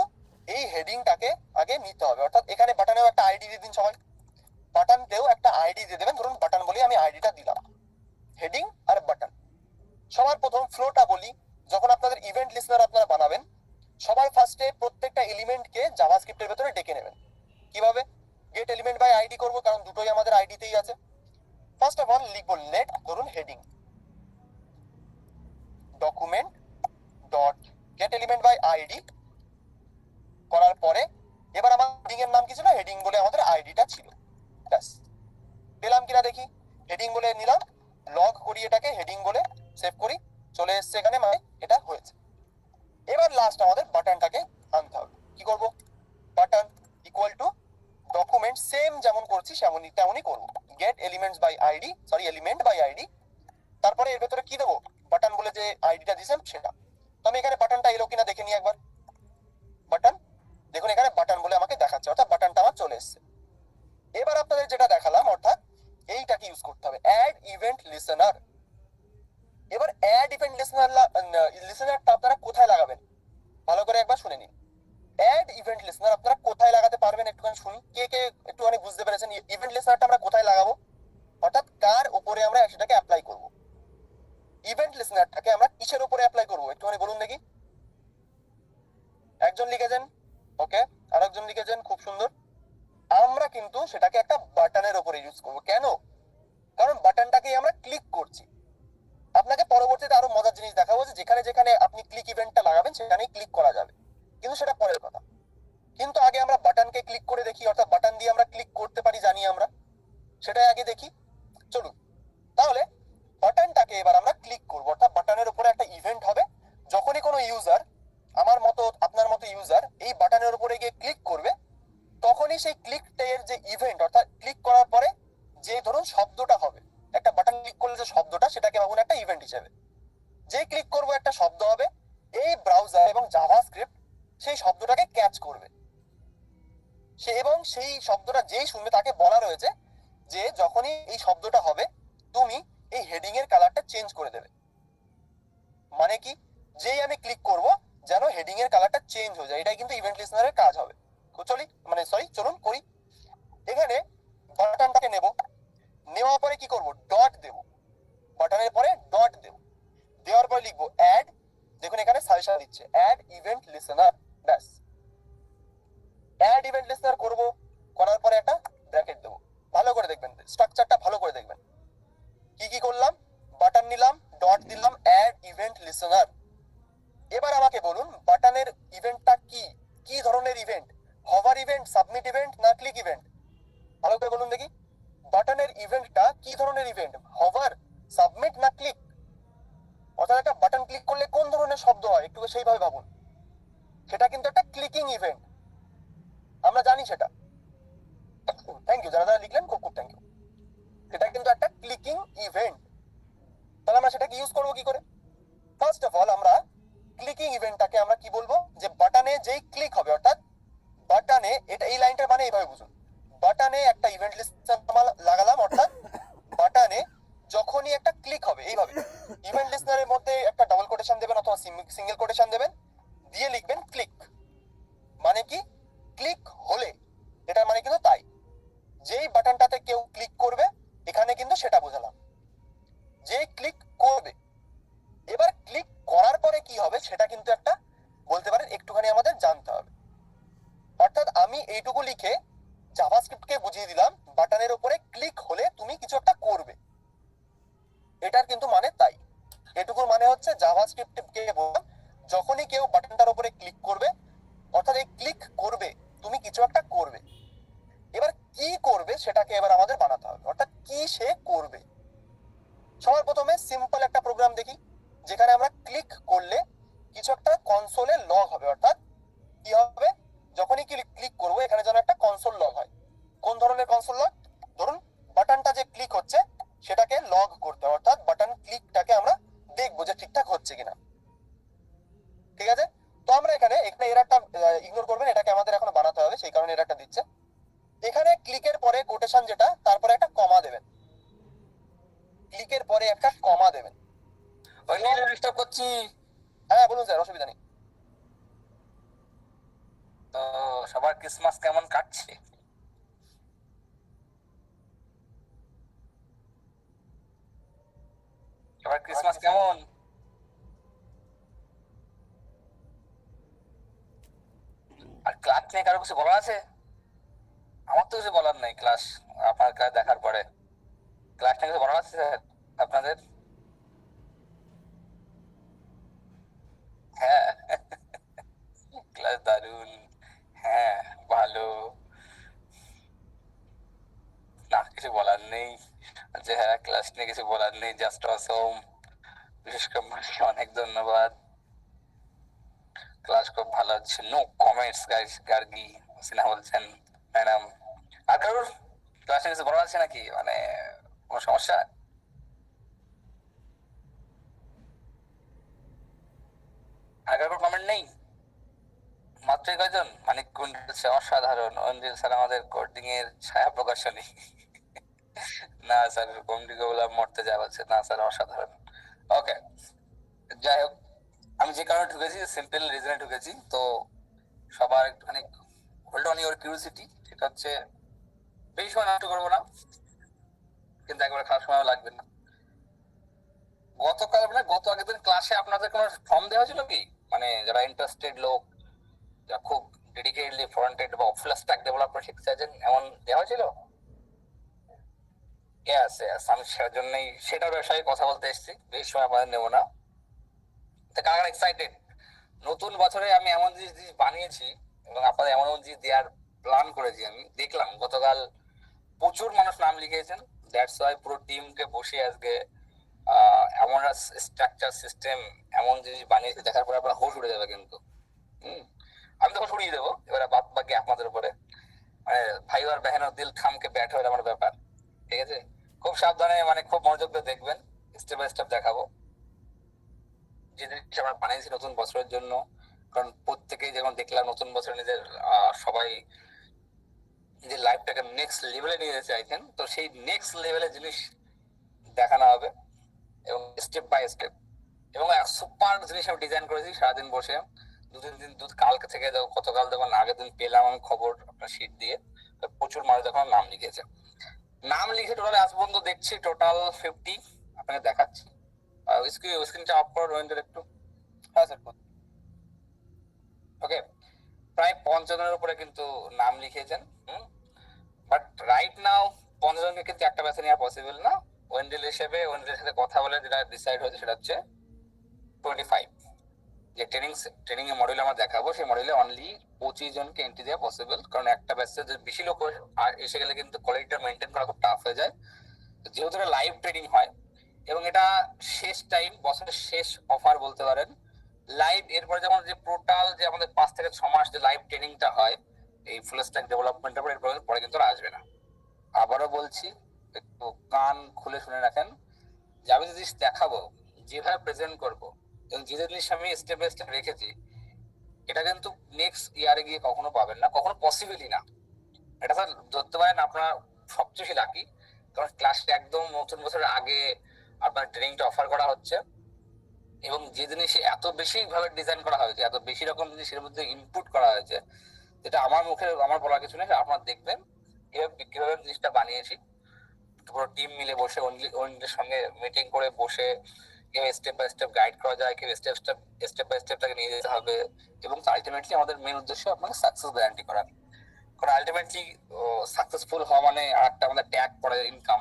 Speaker 1: এই হেডিংটাকে আগে নিতে হবে। অর্থাৎ এখানে বাটনেও একটা আইডি দিয়ে দিন সবাই। বাটনতেও একটা আইডি দিয়ে দেবেন। ধরুন বাটন বলি, আমি আইডিটা দিলাম। হেডিং আর বাটন। সবার প্রথম ফ্লোটা বলি। যখন আপনাদের ইভেন্ট লিস্টেনার আপনারা বানাবেন, সবার ফার্স্টে প্রত্যেকটা এলিমেন্টকে জাভাস্ক্রিপ্টের ভেতরে ডেকে নেবেন। কিভাবে? গেট এলিমেন্ট বাই আইডি করব, কারণ দুটোই আমাদের আইডিতেই আছে। ফার্স্ট অফ অল লিখবো লেট, ধরুন heading document dot get element by ID. করার পরে এবার আমার হেডিং এর নাম কি ছিল? হেডিং বলে আমাদের আইডিটা ছিল। ব্যাস। পেলাম কিনা দেখি। হেডিং বলে নিলাম, লগ করি এটাকে হেডিং বলে, সেভ করি, চলে এসছে এখানে, মানে এটা হয়েছে। এবার লাস্ট আমাদের বাটনটাকে আনতে হবে। কি করব? Button equal to document, same যেমন করছি তেমনই করব। Get elements by ID, sorry element by ID. তারপরে এর ভেতরে কি দেবো? বাটন বলে যে আইডিটা দিয়েছেন সেটা। তো আমি এখানে বাটনটা এলো কিনা দেখে নিই একবার। বাটন, দেখুন এখানে বাটন বলে আমাকে দেখাচ্ছে, অর্থাৎ বাটনটা আমার চলে এসছে। এবার আপনাদের যেটা দেখালাম, অর্থাৎ এইটাকে ইউজ করতে হবে, অ্যাড ইভেন্ট লিসেনার। এবার অ্যাড ইভেন্ট লিসেনারটা আপনারা কোথায় লাগাবেন? ভালো করে একবার শুনে নিন। অ্যাড ইভেন্ট লিসেনার আপনারা কোথায় লাগাতে পারবেন একটুখানি শুনি। কে কে একটুখানি বুঝতে পেরেছেন ইভেন্ট লিসেনারটা আমরা কোথায় লাগাবো? অর্থাৎ কার উপরে আমরা সেটাকে অ্যাপ্লাই করব? ইভেন্ট লিসেনারটাকে আমরা কিসের উপরে অ্যাপ্লাই করব একটুখানি বলুন দেখি। একজন লিখেছেন, ওকে, আরেকজন লিখেছেন, খুব সুন্দর। আমরা কিন্তু সেটাকে একটা বাটনের উপরে ইউজ করব। কেন? কারণ বাটনটাকে আমরা ক্লিক করছি। আপনাকে পরবর্তীতে আরো মজার জিনিস দেখাবো যে যেখানে যেখানে আপনি ক্লিক ইভেন্টটা লাগাবেন সেখানেই ক্লিক করা যাবে, কিন্তু সেটা পরের কথা। কিন্তু আগে আমরা বাটনকে ক্লিক করে দেখি, অর্থাৎ বাটন দিয়ে আমরা ক্লিক করতে পারি জানি আমরা, সেটাই আগে দেখি। চলুন তাহলে বাটনটাকে এবার আমরা ক্লিক করব, অর্থাৎ বাটনের উপরে একটা ইভেন্ট হবে। যখনই কোনো ইউজার, আমার মতো আপনার মতো ইউজার, এই বাটনের উপরে গিয়ে ক্লিক করবে, তখনই সেই ক্লিকের যে ইভেন্ট, অর্থাৎ ক্লিক করার পরে যে ধরুন শব্দটা হবে, একটা বাটন ক্লিক করলে যে শব্দটা, সেটাকে ভাবুন একটা ইভেন্ট হিসেবে। যেই ক্লিক করব একটা শব্দ হবে, এই ব্রাউজার এবং জাভাস্ক্রিপ্ট সেই শব্দটাকে ক্যাচ করবে। এবং সেই শব্দটা যেই শুনবে তাকে বলা রয়েছে যে যখনই এই শব্দটা হবে তুমি এই হেডিং এর কালারটা চেঞ্জ করে দেবে। মানে কি? যেই আমি ক্লিক করব যেন হেডিং এর কালারটা চেঞ্জ হয়ে যায়। এটাই কিন্তু ইভেন্ট লিসেনারের কাজ হবে। চলুন করি। এখানে বাটনটাকে নেব, নেওয়ার পরে কি করব? ডট দেব, বাটনের পরে ডট দেব, দেওয়ার পরে লিখবো অ্যাড। দেখুন এখানে সাজেশন দিচ্ছে অ্যাড ইভেন্ট লিসেনার। ব্যাস, অ্যাড ইভেন্ট লিসেনার করব, করার পরে একটা ব্র্যাকেট দেব। ভালো করে দেখবেন, স্ট্রাকচারটা ভালো করে দেখবেন। কি কি করলাম? বাটন নিলাম, ডট দিলাম, অ্যাড ইভেন্ট লিসেনার। এবার আমাকে বলুন বাটনের ইভেন্টটা কি, কি ধরনের event? Hover event, submit event, না ক্লিক ইভেন্ট? ভালো করে বলুন দেখি, বাটনের ইভেন্টটা কি ধরনের ইভেন্ট? হভার, সাবমিট, না ক্লিক? অর্থাৎ একটা বাটন ক্লিক করলে কোন ধরনের শব্দ হয় একটু সেইভাবে ভাবুন। সেটা কিন্তু একটা ক্লিকিং ইভেন্ট, আমরা জানি সেটা। থ্যাংক ইউ যারা যারা লিখলেন, খুব খুব থ্যাংক ইউ। সেটা কিন্তু একটা ক্লিকিং ইভেন্ট। তাহলে আমরা সেটাকে ইউজ করবো কি করে? ফার্স্ট অফ অল আমরা ক্লিকিং ইভেন্টটাকে আমরা কি বলবো? যে বাটনে যেই ক্লিক হবে, অর্থাৎ বাটনে, এটা এই লাইনটার মানে এইভাবে বুঝুন, বাটনে একটা ইভেন্ট লিস্ট লাগালাম, অর্থাৎ বাটনে যখনই একটা ক্লিক হবে, এইভাবে ইভেন্ট লিস্টনারের মধ্যে একটা ডাবল কোটেশন দেবেন অথবা সিঙ্গেল কোটেশন দেবেন, দিয়ে লিখবেন ক্লিক। মানে কি? ক্লিক হলে, এটার মানে কিন্তু তাই, যেই বাটনটাতে কেউ ক্লিক করবে, এখানে কিন্তু সেটা বোঝালাম, যেই ক্লিক করবে। এবার ক্লিক করার পরে কি হবে সেটা কিন্তু একটা বলতে পারেন একটুখানি আমাদের জানতে হবে। অর্থাৎ আমি এইটুকু লিখে জাভাস্ক্রিপ্টকে বুঝিয়ে দিলাম বাটনের উপরে ক্লিক হলে তুমি কিছু একটা করবে, এটার কিন্তু মানে তাই। এটুকুর মানে হচ্ছে জাভাস্ক্রিপ্টকে বললাম যখনই কেউ বাটনটার উপরে ক্লিক করবে, অর্থাৎ এই ক্লিক করবে, তুমি কিছু একটা করবে। এবার কি করবে সেটাকে এবার আমাদের বানাতে হবে, অর্থাৎ কি সে করবে। সবার প্রথমে সিম্পল একটা প্রোগ্রাম দেখি, যেখানে আমরা ক্লিক করলে কিছু একটা কনসোলে লগ হবে, অর্থাৎ কি হবে? যখনই ক্লিক করবো এখানে যেন একটা কনসোল লগ হয়। কারণে এটা একটা দিচ্ছে। এখানে ক্লিকের পরে কোটেশন যেটা, তারপরে একটা কমা দেবেন, ক্লিকের পরে একটা কমা দেবেন।
Speaker 3: ডিস্টার্ব করছি।
Speaker 1: হ্যাঁ বলুন স্যার, অসুবিধা নেই।
Speaker 3: তো সবার ক্রিসমাস কেমন কাটছে? সবার ক্রিসমাস কেমন? আর ক্লাস নিয়ে কারো কিছু বলার আছে? আমার তো কিছু বলার নাই। ক্লাস আপনার ক্লাস দেখার পরে ক্লাস নিয়ে কিছু বলার আছে স্যার আপনাদের? হ্যাঁ ক্লাস দারুন, হ্যাঁ ভালো, না কিছু বলার নেই। যে হ্যাঁ ক্লাস নিয়ে কিছু বলার নেই, জাস্ট অসম। বিশেষ করে মাকে অনেক ধন্যবাদ, ক্লাস খুব ভালো হচ্ছে। No comments guys. Gargi Sinha বলছেন ম্যাডাম। আর কারোর ক্লাসে কিছু বলার আছে নাকি, মানে কোনো সমস্যা? আর কারোর কমেন্ট নেই? মাত্র কয়জন? মানিক কুন্ড হচ্ছে অসাধারণ, অঞ্জিল স্যার আমাদের কোডিং এর ছায়া প্রকাশনী। না স্যার কমিটি গুলো মরতে যা বলছে, না স্যার অসাধারণ। ওকে, যাই হোক, আমি যে কারণে ঢুকেছি সিম্পল রিজনে ঢুকেছি। তো সবার একটুখানি হোল্ড অন ইউর কিউরিওসিটি, সেটা হচ্ছে বেশি সময় নষ্ট করবো না, কিন্তু একবারে খারাপ সময় লাগবে না। গতকাল মানে গত আগের দিন ক্লাসে আপনাদের কোনো ফর্ম দেওয়া ছিল কি? মানে যারা ইন্টারেস্টেড লোক, যারা খুব ডেডিকেটলি ফ্রন্ট এন্ড বা ফুল স্ট্যাক ডেভেলপার শিখতে চাইছেন, এমন দেওয়া ছিল? ইয়েস ইয়েস, আমি সেজন্যই সেটার বিষয়ে কথা বলতে এসেছি। বেশি সময় আপনাদের নেবো না। তো কারা এক্সাইটেড? নতুন বছরে আমি এমন জিনিস বানিয়েছি এবং আপনাদের এমন এমন জিনিস দেওয়ার প্ল্যান করেছি। আমি দেখলাম গতকাল প্রচুর মানুষ নাম লিখিয়েছেন। দ্যাটস ওয়াই পুরো টিমকে বসে আজকে এমন স্ট্রাকচার সিস্টেম এমন জিনিস বানিয়েছি, দেখার পরে আপনার হোশ উড়ে যাবে কিন্তু। আমি তখন সরিয়ে দেবো, এবারে বাদ বাকি আপনাদের উপরে। মানে ভাই আর বেহেন দিল খামকে ব্যাট হয়ে আমার ব্যাপার, ঠিক আছে? খুব সাবধানে, মানে খুব মনোযোগ দিয়ে দেখবেন, স্টেপ বাই স্টেপ দেখাবো যে জিনিস আমরা বানিয়েছি নতুন বছরের জন্য। কারণ প্রত্যেকেই যখন দেখলাম নতুন বছরে নিজের সবাই নিজের লাইফটাকে নেক্সট লেভেলে নিয়ে যেতে চাইছেন, তো সেই নেক্সট লেভেলের জিনিস দেখানো হবে এবং স্টেপ বাই স্টেপ। এবং সুপার জিনিস আমি ডিজাইন করেছি সারাদিন বসে, কালকে থেকে গতকাল যখন আগের দিন পেলাম আমি খবর আপনার শিট দিয়ে, প্রচুর মানুষ যখন নাম লিখেছে। নাম লিখে টোটাল আজ পর্যন্ত দেখছি টোটাল 50। আপনাকে দেখাচ্ছি, স্ক্রিনটা অফ করো রবীন্দ্র একটু।
Speaker 1: হ্যাঁ স্যার।
Speaker 3: ওকে, প্রায় 50 জনের উপরে কিন্তু নাম লিখিয়েছেন। বাট রাইট নাও 50 জনকে কিন্তু একটা ব্যাচে নেওয়া পসিবল না। ওয়েন্ডেল হিসেবে ওয়েন্ডেলের সাথে কথা বলে যেটা ডিসাইড হয়েছে সেটা হচ্ছে 25। যে ট্রেনিং এর মডিউল আমরা দেখাবো, সেই মডিউলে অনলি 25 জনকে এন্ট্রি দেওয়া পসিবল। কারণ একটা ব্যাচে যদি বেশি লোক এসে গেলে কিন্তু কোয়ালিটিটা মেনটেন করা খুব টাফ হয়ে যায়। যেহেতু এটা লাইভ ট্রেনিং হয় এবং এটা শেষ টাইম, বছরের শেষ অফার বলতে পারেন লাইভ। এরপরে যেমন যে টোটাল যে আমাদের 5 থেকে 6 মাস যে লাইভ ট্রেনিংটা হয় এই ফুল স্ট্যাক ডেভেলপমেন্টের উপর, এরপরে পরে কিন্তু আর আসবে না। আবারও বলছি, একটু কান খুলে শুনে রাখেন যে আমি যে জিনিস দেখাবো, যেভাবে প্রেজেন্ট করবো এবং যে জিনিস আমি স্টেপ বাই স্টেপ রেখেছি, এটা কিন্তু নেক্সট ইয়ারে গিয়ে কখনো পাবেন না, কখনো পসিবলই না। এটা স্যার ধরতে পারেন আপনার সবচেয়ে লাকি, কারণ ক্লাসটা একদম নতুন বছরের আগে আপনার ট্রেনিংটা অফার করা হচ্ছে এবং যে জিনিস এত বেশি ভাবে ডিজাইন করা হয়েছে, এত বেশি রকম জিনিসের মধ্যে ইনপুট করা হয়েছে, যেটা আমার মুখে আমার বলার কিছু নেই, আপনারা দেখবেন কিভাবে জিনিসটা বানিয়েছি। পুরো টিম মিলে বসে অন্যদের সঙ্গে মিটিং করে বসে কিভাবে স্টেপ বাই স্টেপ গাইড করা যায়, কিভাবে স্টেপ বাই স্টেপটাকে নিয়ে যেতে হবে, এবং আলটিমেটলি আমাদের মেন উদ্দেশ্য আপনাকে সাকসেস গ্যারান্টি করা। কারণ আলটিমেটলি সাকসেসফুল হওয়া মানে আর একটা আমাদের ট্যাগ পড়ে ইনকাম,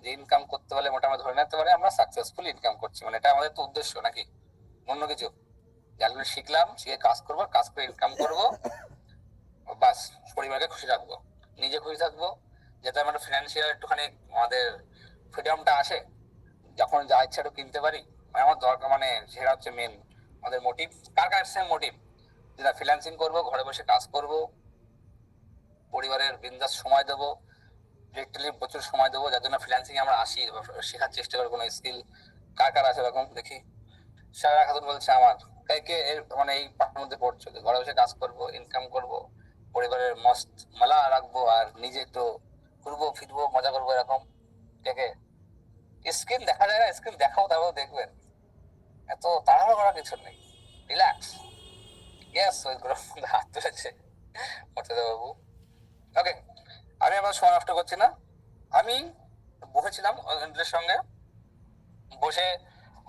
Speaker 3: যে ইনকাম করতে হলে মোটামুটি ধরে নিতে পারে আমরা সাকসেসফুল ইনকাম করছি, মানে এটা আমাদের তো উদ্দেশ্য নাকি অন্য কিছু। যেগুলো শিখলাম শিখে কাজ করবো, কাজ করে ইনকাম করবো, বাস পরিবারকে খুশি রাখবো, নিজে খুশি থাকবো, যাতে আমরা ফিনান্সিয়াল একটুখানি আমাদের ফ্রিডমটা আসে, যখন যা ইচ্ছা একটু কিনতে পারি। মানে আমার দরকার, মানে সেটা হচ্ছে মেন আমাদের মোটিভ। কার কার সেম মোটিভ? যেটা ফ্রিল্যান্সিং করবো, ঘরে বসে কাজ করব, পরিবারের বিন্দাস সময় দেবো, ডিরেক্টলি প্রচুর সময় দেবো, যার জন্য ফ্রিল্যান্সিং আমরা আসি, শেখার চেষ্টা করি কোনো স্কিল। কার কার আছে এরকম দেখি? সারা খাতুন বলছে আমার। কে কে মানে এই পাঠের মধ্যে পড়ছো, ঘরে বসে কাজ করব, ইনকাম করব, পরিবারের মস্ত মেলা রাখবো আর নিজে একটু ঘুরবো ফিরবো মজা করবো এরকম। ঠিক আছে, স্ক্রিন দেখা যায় না, স্ক্রিন দেখাও তারপর দেখবেন, এত তাড়াহুড়ো করার কিছু নেই, রিল্যাক্স। ইয়েস, ওই গ্রুপ হাত তুলেছে মর্যাদা বাবু। ওকে, আমি আমার সময় নষ্ট করছি না। আমি বসেছিলাম ওদের সঙ্গে, বসে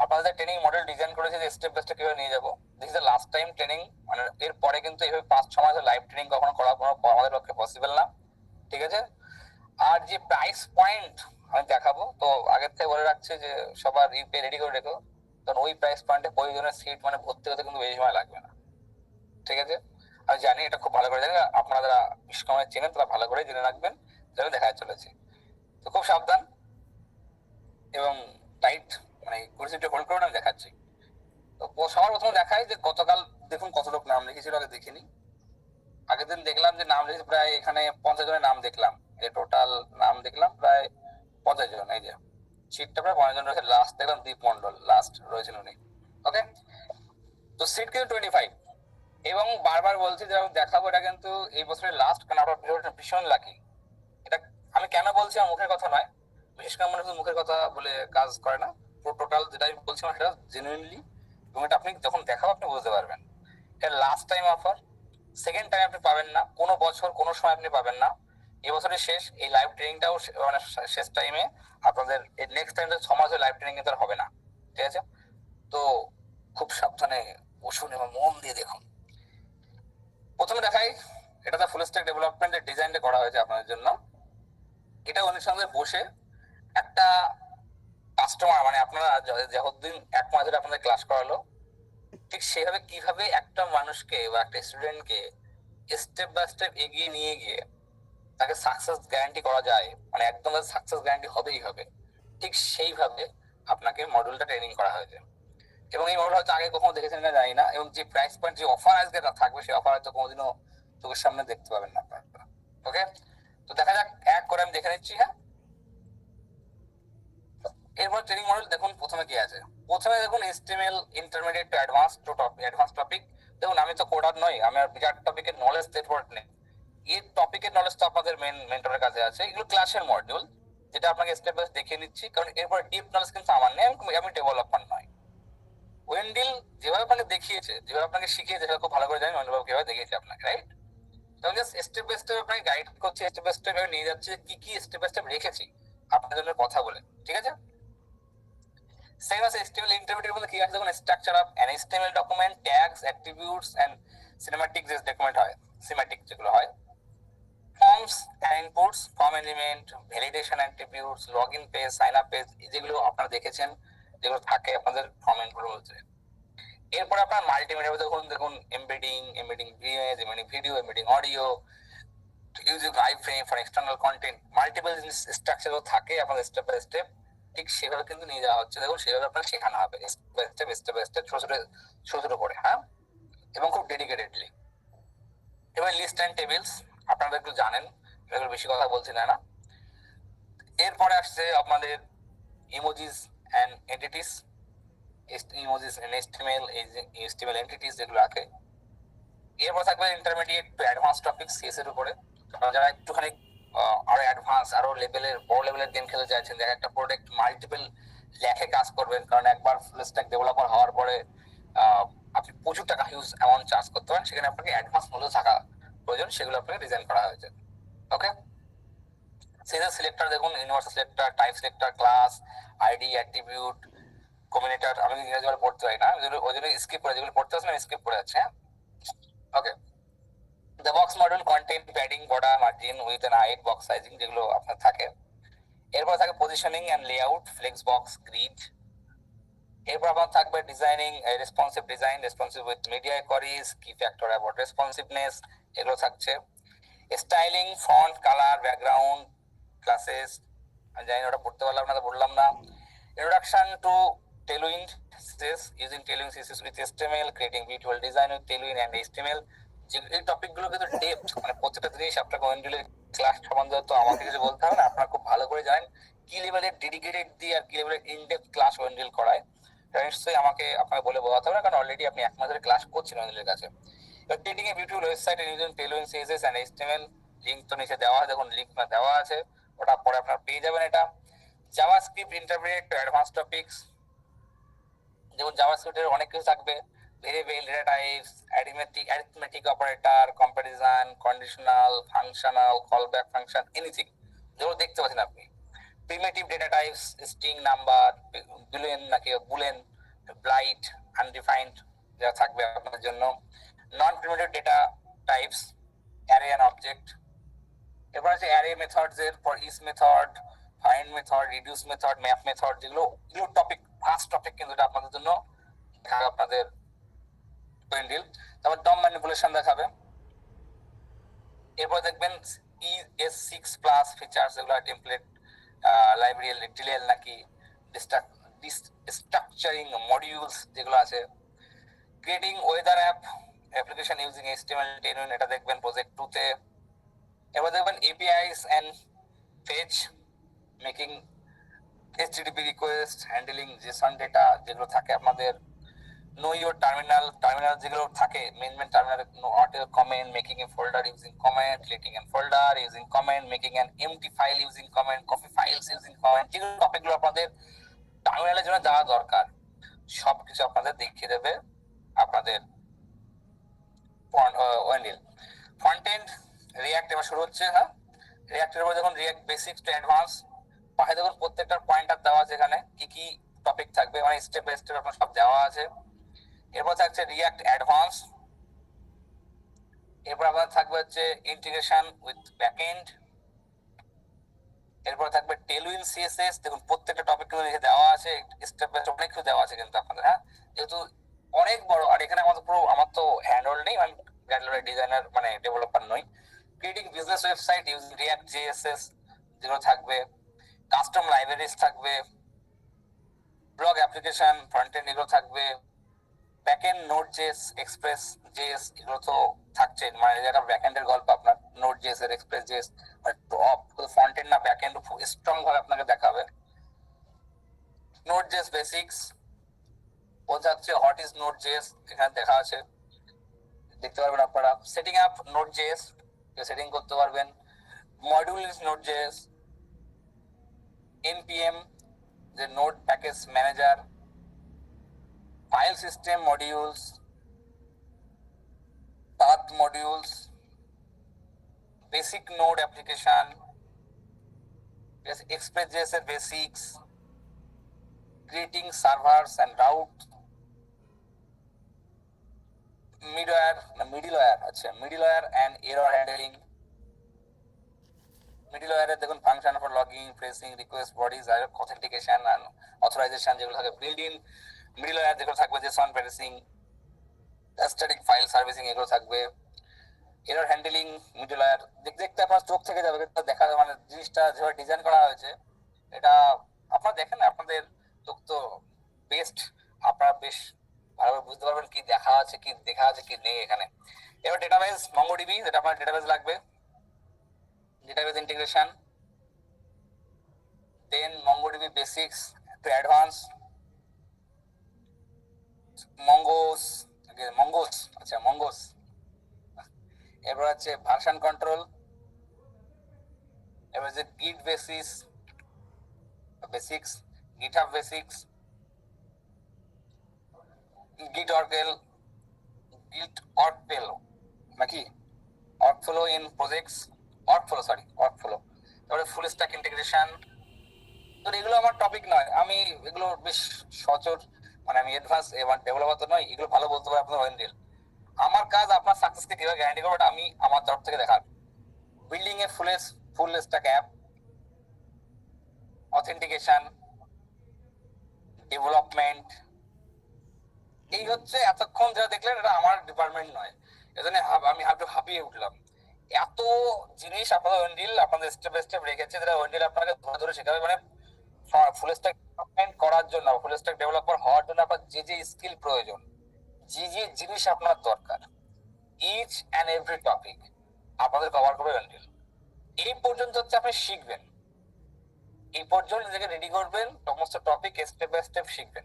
Speaker 3: আপনাদের ট্রেনিং মডেল ডিজাইন করেছি যে স্টেপ বাই স্টেপ কিভাবে নিয়ে যাবো। This is the last time training, মানে এর পরে কিন্তু এইভাবে 5-6 মাসের লাইভ ট্রেনিং কখনো করা আমাদের পক্ষে পসিবল না। ঠিক আছে, আর যে প্রাইস পয়েন্ট আমি দেখাবো, তো আগের থেকে বলে রাখছি যে সবার ইউপি রেডি করে রেখো, কারণ ওই প্রাইস পয়েন্টে প্রয়োজনের সিট মানে ভর্তি হতে কিন্তু বেশি সময় লাগবে না। ঠিক আছে, আমি জানি এটা খুব ভালো করে জানি, আপনারা যারা বিশ্বকর্মায় চেনেন তারা ভালো করে জেনে রাখবেন, যেন দেখা চলেছে। তো খুব সাবধান এবং টাইট মানে পরিস্থিতি হোল্ড করে আমি দেখাচ্ছি। তো সবার প্রথমে দেখাই যে গতকাল দেখুন কত লোক নাম লিখেছিল, আগে দেখিনি। আগের দিন দেখলাম যে নাম লিখেছে প্রায় এখানে 50 জনের নাম দেখলাম, এই টোটাল নাম দেখলাম প্রায় 50 জন। এই যে সিটটা প্রায় 50 জন রয়েছে, লাস্ট দেখলাম দীপ মন্ডল লাস্ট রয়েছেন উনি। ওকে, তো সিট কিন্তু 25, এবং বারবার বলছি যে আমি দেখাবো এটা কিন্তু এই বছরের লাস্ট, কারণ আমরা ভিডিওটা ভীষণ লাকি। এটা আমি কেন বলছি, আমার মুখের কথা নয়, বিশেষ করে মানে মুখের কথা বলে কাজ করে না, পুরো টোটাল যেটা আমি বলছি সেটা জেনুইনলি, এবং এটা আপনি যখন দেখাবো আপনি বুঝতে পারবেন। এটা last time offer, second time আপনি পাবেন না, কোনো বছর কোনো সময় আপনি পাবেন না। এই বছরের শেষ, এই লাইভ ট্রেনিংটাও মানে শেষ টাইমে আপনাদের নেক্সট টাইম 6 মাসের লাইভ ট্রেনিং কিন্তু আর হবে না। ঠিক আছে, তো খুব সাবধানে বসুন এবং মন দিয়ে দেখুন। প্রথমে দেখাই, এটা তো ফুল স্ট্যাক ডেভেলপমেন্টের ডিজাইনটা করা হয়েছে আপনাদের জন্য। এটা ওদের সঙ্গে বসে একটা কাস্টমার মানে আপনারা যতদিন 1 মাস ধরে আপনাদের ক্লাস করালো, ঠিক সেভাবে কিভাবে একটা মানুষকে বা একটা স্টুডেন্টকে স্টেপ বাই স্টেপ এগিয়ে নিয়ে গিয়ে তাকে সাকসেস গ্যারান্টি করা যায়, মানে একদম সাকসেস গ্যারান্টি হবেই হবে, ঠিক সেইভাবে আপনাকে মডেলটা ট্রেনিং করা হয়েছে। এবং এই মডেল হয়তো আগে কখনো দেখেছেন না জানি না, এবং যে প্রাইস পয়েন্ট যে অফার আজকে থাকবে সেই অফার হয়তো কোনোদিনও চোখের সামনে দেখতে পাবেন না আপনারা। ওকে, তো দেখা যাক, এক করে আমি দেখে নিচ্ছি। হ্যাঁ, এরপর ট্রেনিং মডেল দেখুন প্রথমে কি আছে। প্রথমে দেখুন HTML intermediate to advance topic. দেখুন আমি তো কোডার নই, আমার বিরাট টপিকের নলেজ নেটওয়ার্ক নেই, এই টপিকের নলেজ তো আপনাদের মেন্টরের কাছে আছে। এগুলো ক্লাসের মডিউল, যেটা আপনাকে স্টেপ বাই দেখিয়ে নিচ্ছি, কারণ এরপর ডিপ নলেজ কিন্তু আমার নেই, আমি ডেভেলপার নয়। ওয়েন্ডিল যেভাবে আপনাকে দেখিয়েছে, যেভাবে আপনাকে শিখিয়েছে, সেটা খুব ভালো করে জানি ওয়েন্ডিল কিভাবে দেখিয়েছে আপনাকে, রাইট? তখন জাস্ট স্টেপ বাই স্টেপ আপনাকে গাইড করছি, স্টেপ বাই স্টেপ নিয়ে যাচ্ছে, কি কি স্টেপ বাই স্টেপ রেখেছি আপনাদের জন্য কথা বলে। ঠিক আছে, সেম আছে HTML ইন্টারমিডিয়েট মধ্যে কি আছে দেখুন, structure of an HTML document, tags, attributes and semantic যে ডকুমেন্ট হয়, সিম্যাটিক যেগুলো হয়, forms and inputs, form element, validation attributes, login page, sign up page, যেগুলো আপনারা দেখেছেন, যেগুলো থাকে আপনাদের ফর্ম ইনপুট বলতে। এরপর আপনার মাল্টিমিডিয়া দেখুন embedding image, embedding video, embedding audio, using iframe for external content, multiple structure থাকে আপনাদের স্টেপ বাই স্টেপ, ঠিক সেভাবে কিন্তু নিয়ে যাওয়া হচ্ছে। দেখুন সেভাবে আপনাকে শেখানো হবে স্টেপ বাই স্টেপ ছোট ছোট করে। হ্যাঁ, এবং খুব ডেডিকেটেডলি। এবার লিস্ট এন্ড টেবিলস আপনারা একটু জানেন, এগুলো বেশি কথা বলছি না। এরপরে আসছে আপনাদের emojis and entities, emojis and HTML entities যেগুলো আছে। এরপর থাকবে intermediate to advance topics CS এর উপরে, যারা একটুখানি আরো অ্যাডভান্স আরো লেভেলের বড় লেভেলের গেম খেলতে চাইছেন, যারা একটা প্রোডাক্ট মাল্টিপল লেখে কাজ করবেন, কারণ একবার ফুল স্ট্যাক ডেভেলপার হওয়ার পরে আপনি প্রচুর টাকা হিউজ অ্যামাউন্ট চার্জ করতে পারেন, সেখানে আপনাকে অ্যাডভান্স নলেজ থাকা প্রয়োজন, সেগুলো আপনাকে ডিজাইন করা হয়েছে। ওকে, সিজার সিলেক্টর দেখুন, universal selector, type selector, class, ID, attribute, combinator. আমি ইংরেজি ভাবে পড়তে পারি না, ওই জন্য স্কিপ করে, যেগুলো পড়তে আসলে স্কিপ করে যাচ্ছে। হ্যাঁ, ওকে। The box module contain padding, border, margin, width and height, box sizing যেগুলো আপনার থাকে। এরপর থাকে positioning and layout, flex box, grid. এরপর আপনার থাকবে designing, responsive design, responsive with media queries, key factor about responsiveness, এগুলো থাকছে। Styling, font, colour, background, classes, আমি জানি ওটা পড়তে পারলাম না তো বললাম না। Introduction to Tailwind CSS, using Tailwind CSS with HTML, creating beautiful design with Tailwind and HTML। যে এই টপিকগুলো কিন্তু ডেপথ, মানে প্রত্যেকটা জিনিস আপনাকে ওয়েন্ডিলের ক্লাস সম্বন্ধে তো আমাকে কিছু বলতে হবে না, আপনারা খুব ভালো করে জানেন কি লেভেলের ডেডিকেটেড দিয়ে আর কি লেভেলের ইনডেপথ ক্লাস ওয়েন্ডিল করায়। এটা নিশ্চয়ই আমাকে আপনাকে বলে বোঝাতে হবে না, কারণ অলরেডি আপনি 1 মাস ধরে ক্লাস করছেন ওয়েন্ডিলের কাছে। Creating a beautiful website using Tailwind CSS and HTML, link তো নিচে দেওয়া, দেখুন লিংক না দেওয়া আছে, ওটা পরে আপনারা পেয়ে যাবেন। এটা JavaScript interpret to advance topics, যেমন জাভাস্ক্রিপ্টের অনেক কিছু থাকবে, variable, data types, arithmetic operator, comparison, conditional, functional, callback function, anything যেগুলো দেখতে পাচ্ছেন আপনি। Primitive data types, string number, boolean নাকি বুলেন, ব্লাইট, আনডিফাইন্ড যা থাকবে আপনাদের জন্য। Non primitive data types, array and object. এরপর আছে অ্যারে মেথডস এর পর ইস method, find method, reduce method, map method, যেগুলো টপিক, ফার্স্ট টপিক, কিন্তু এটা আপনাদের জন্য দেখাবে আপনাদের ওয়েন্ডিল। তারপর ডম ম্যানিপুলেশন দেখাবে। এরপর দেখবেন ES6+ ফিচার্স, এগুলো টেমপ্লেট, লাইব্রেরি, ডিলেল নাকি স্ট্রাকচারিং মডিউলস যেগুলো আছে। Creating weather application using HTML10, এটা দেখবেন প্রজেক্ট 2 তে। এবার দেখবেন APIs and fetch, making HTTP request, handling JSON data যেগুলো থাকে আপনাদের। নো ইউর টার্মিনাল যেগুলো থাকে, main terminal, not your command, making a folder using command, deleting an folder using command, making an empty file using command, copy files using command, যেগুলো টপিকগুলো আপনাদের টার্মিনালের জন্য যাওয়া দরকার সবকিছু আপনাদের দেখিয়ে দেবে আপনাদের ওয়েন্ডিল। ফ্রন্ট এন্ড রিঅ্যাক্ট এবার শুরু হচ্ছে। হ্যাঁ, রিঅ্যাক্টের উপর দেখুন রিঅ্যাক্ট বেসিক্স টু অ্যাডভান্স, পাশে দেখুন প্রত্যেকটার পয়েন্টার দেওয়া আছে, এখানে কি কি টপিক থাকবে, মানে স্টেপ বাই স্টেপ আপনার সব দেওয়া আছে। এরপর থাকছে রিঅ্যাক্ট অ্যাডভান্স, এরপর আপনার থাকবে হচ্ছে ইন্টিগ্রেশন উইথ ব্যাকএন্ড, এরপর থাকবে টেলউইন সিএসএস, দেখুন প্রত্যেকটা টপিক কিন্তু লিখে দেওয়া আছে, স্টেপ বাই স্টেপ অনেক কিছু দেওয়া আছে কিন্তু আপনাদের। হ্যাঁ, যেহেতু অনেক বড়, আর এখানে আমাদের পুরো, আমার তো হ্যান্ড হোল্ড নেই, আমি গ্যালারি ডিজাইনার মানে ডেভেলপার নই। Creating business website using react JSS যেগুলো থাকবে, কাস্টম লাইব্রেরিজ থাকবে, ব্লগ অ্যাপ্লিকেশন ফ্রন্ট এন্ড এগুলো থাকবে, backend node JS, express JS এগুলো তো থাকছে, মানে যেটা ব্যাকএন্ডের গল্প আপনার নোড জেএস এর এক্সপ্রেস জেএস, মানে টপ ফ্রন্ট এন্ড না ব্যাকএন্ড খুব স্ট্রং ভাবে আপনাকে দেখাবে। নোড জেএস বেসিক্স বলতে হচ্ছে হোয়াট ইজ নোড জেএস, এখানে দেখা আছে, দেখতে পারবেন আপনারা। Setting up node JS, setting করতে পারবেন। Module is node JS, npm যে node package manager, file system modules, path modules, basic node application, Express.js এর basics, creating servers and route, middleware and error handling, middleware দেখুন function for logging, parsing, request bodies, আর authentication and authorization যেগুলো থাকে, build in middleware যেগুলো থাকবে, JSON parsing, static file serving এগুলো থাকবে। Error handling middleware দেখতে দেখতে আপনার চোখ থেকে যাবে, কিন্তু দেখা যাবে মানে জিনিসটা যেভাবে ডিজাইন করা হয়েছে, এটা আপনারা দেখেন আপনাদের চোখ তো বেস্ট, আপনারা বেশ ভালোভাবে বুঝতে পারবেন কি দেখা আছে কি নেই এখানে। এবার ডেটাবেস মঙ্গোডিবি, যেটা আপনার ডেটাবেস লাগবে, database integration, then MongoDB basics to advance, mongoose, এবার হচ্ছে ভার্সন কন্ট্রোল, এবার যে গিট বেসিক্স, গিটহাব বেসিক্স, গিট অর্কফ্লো নাকি অর্কফ্লো ইন প্রজেক্টস, অর্কফ্লো, তারপরে ফুল স্ট্যাক ইন্টিগ্রেশন। তো এগুলো আমার টপিক নয়, আমি এগুলো বেশ সচর, মানে আমি অ্যাডভান্স ডেভেলপার তো নয়, এগুলো ভালো বলতে পারি আপনার ওয়েন্ডিল। আমার কাজ আপনার সাকসেসকে কিভাবে গ্যারান্টি করবো, আমি আমার তরফ থেকে দেখার। Building a full stack app, authentication, development, এই হচ্ছে এতক্ষণ যা দেখলেন এটা আমার ডিপার্টমেন্ট নয়, এজন্য আমি হাঁপিয়ে উঠলাম। এত জিনিস আপনাদের ওয়েন্ডিল আপনাদের স্টেপ বাই স্টেপ রেখেছে, যেটা ওয়েন্ডিল আপনাকে ধরে ধরে শেখাবে, মানে ফুল স্ট্যাক ডেভেলপমেন্ট করার জন্য, ফুল স্ট্যাক ডেভেলপার হওয়ার জন্য আপনার যে যে স্কিল প্রয়োজন, যে জিনিস আপনার দরকার, ইচ অ্যান্ড এভরি টপিক আপনাদের কভার করবে ওয়েন্ডিল। এই পর্যন্ত হচ্ছে আপনি শিখবেন, এই পর্যন্ত নিজেকে রেডি করবেন, সমস্ত টপিক স্টেপ বাই স্টেপ শিখবেন,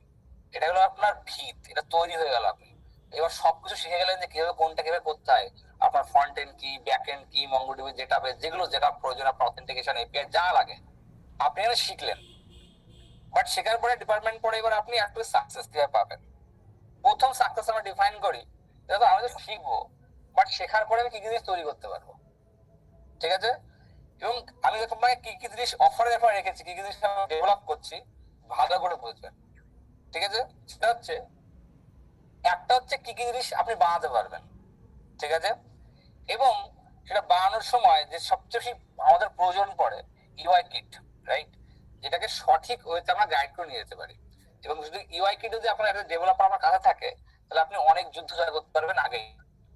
Speaker 3: এটা হলো আপনার ভিত, এটা তৈরি হয়ে গেল। আপনি এবার সবকিছু শিখে গেলেন যে কিভাবে কোনটা কিভাবে করতে হয়, আপনার ফ্রন্ট এন্ড কি, ব্যাক এন্ড কি, মঙ্গোডিবি, ডেটাবেস, যেগুলো যেটা প্রয়োজন আপনার অথেন্টিকেশন এপিআই যা লাগে আপনি এখানে শিখলেন। বাট শেখার পরে ডিপার্টমেন্ট পরে এবার আপনি একটু সাকসেস কিভাবে পাবেন। প্রথম সাকসেস আমরা ডিফাইন করি, দেখো আমি তো শিখবো, বাট শেখার পরে আমি কি কি জিনিস তৈরি করতে পারবো, ঠিক আছে। এবং আমি তোমাকে কি কি জিনিস অফারের ব্যাপারে রেখেছি, কি কি জিনিস আমি ডেভেলপ করছি, ভালো করে বুঝবেন, ঠিক আছে। সেটা হচ্ছে, একটা হচ্ছে কি কি জিনিস আপনি বানাতে পারবেন, ঠিক আছে। এবং সেটা বানানোর সময় যে সবচেয়ে বেশি আমাদের প্রয়োজন পড়ে ইউআই কিট, রাইট, যেটাকে সঠিক ওয়েতে আমরা গাইড করে নিয়ে যেতে পারি। এবং যদি ইউআই কিট যদি আপনার একটা ডেভেলপার আমার কাছে থাকে, তাহলে আপনি অনেক যুদ্ধ জয় করতে পারবেন আগে,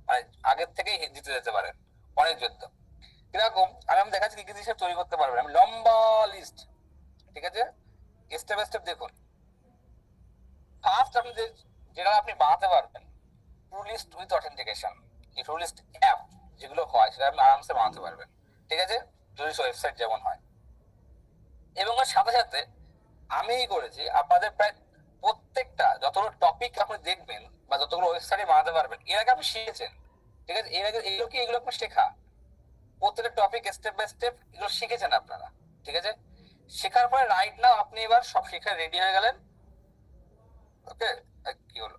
Speaker 3: মানে আগের থেকেই জিতে যেতে পারেন অনেক যুদ্ধ। কিরকম আমি দেখাচ্ছি কি কি জিনিস তৈরি করতে পারবেন, আমি লম্বা লিস্ট, ঠিক আছে, স্টেপ বাই স্টেপ দেখুন। ফার্স্ট আপনি যেটা আপনি বানাতে পারবেন, টু লিস্ট উইথ অথেন্টিকেশন। এই টু লিস্ট অ্যাপ যেগুলো হয় সেটা আপনি আরামসে বানাতে পারবেন, ঠিক আছে, যদি ওয়েবসাইট যেমন হয়। এবং এর সাথে সাথে আমি করেছি আপনাদের প্রায় প্রত্যেকটা যতগুলো টপিক আপনি দেখবেন বা যতগুলো ওয়েবসাইটে বানাতে পারবেন, এর আগে আপনি শিখেছেন, ঠিক আছে। এর আগে এগুলো আপনি শেখা, প্রত্যেকটা টপিক স্টেপ বাই স্টেপ এগুলো শিখেছেন আপনারা, ঠিক আছে। শেখার পরে রাইট নাও আপনি এবার সব শিখে রেডি হয়ে গেলেন, ওকে। কি হলো,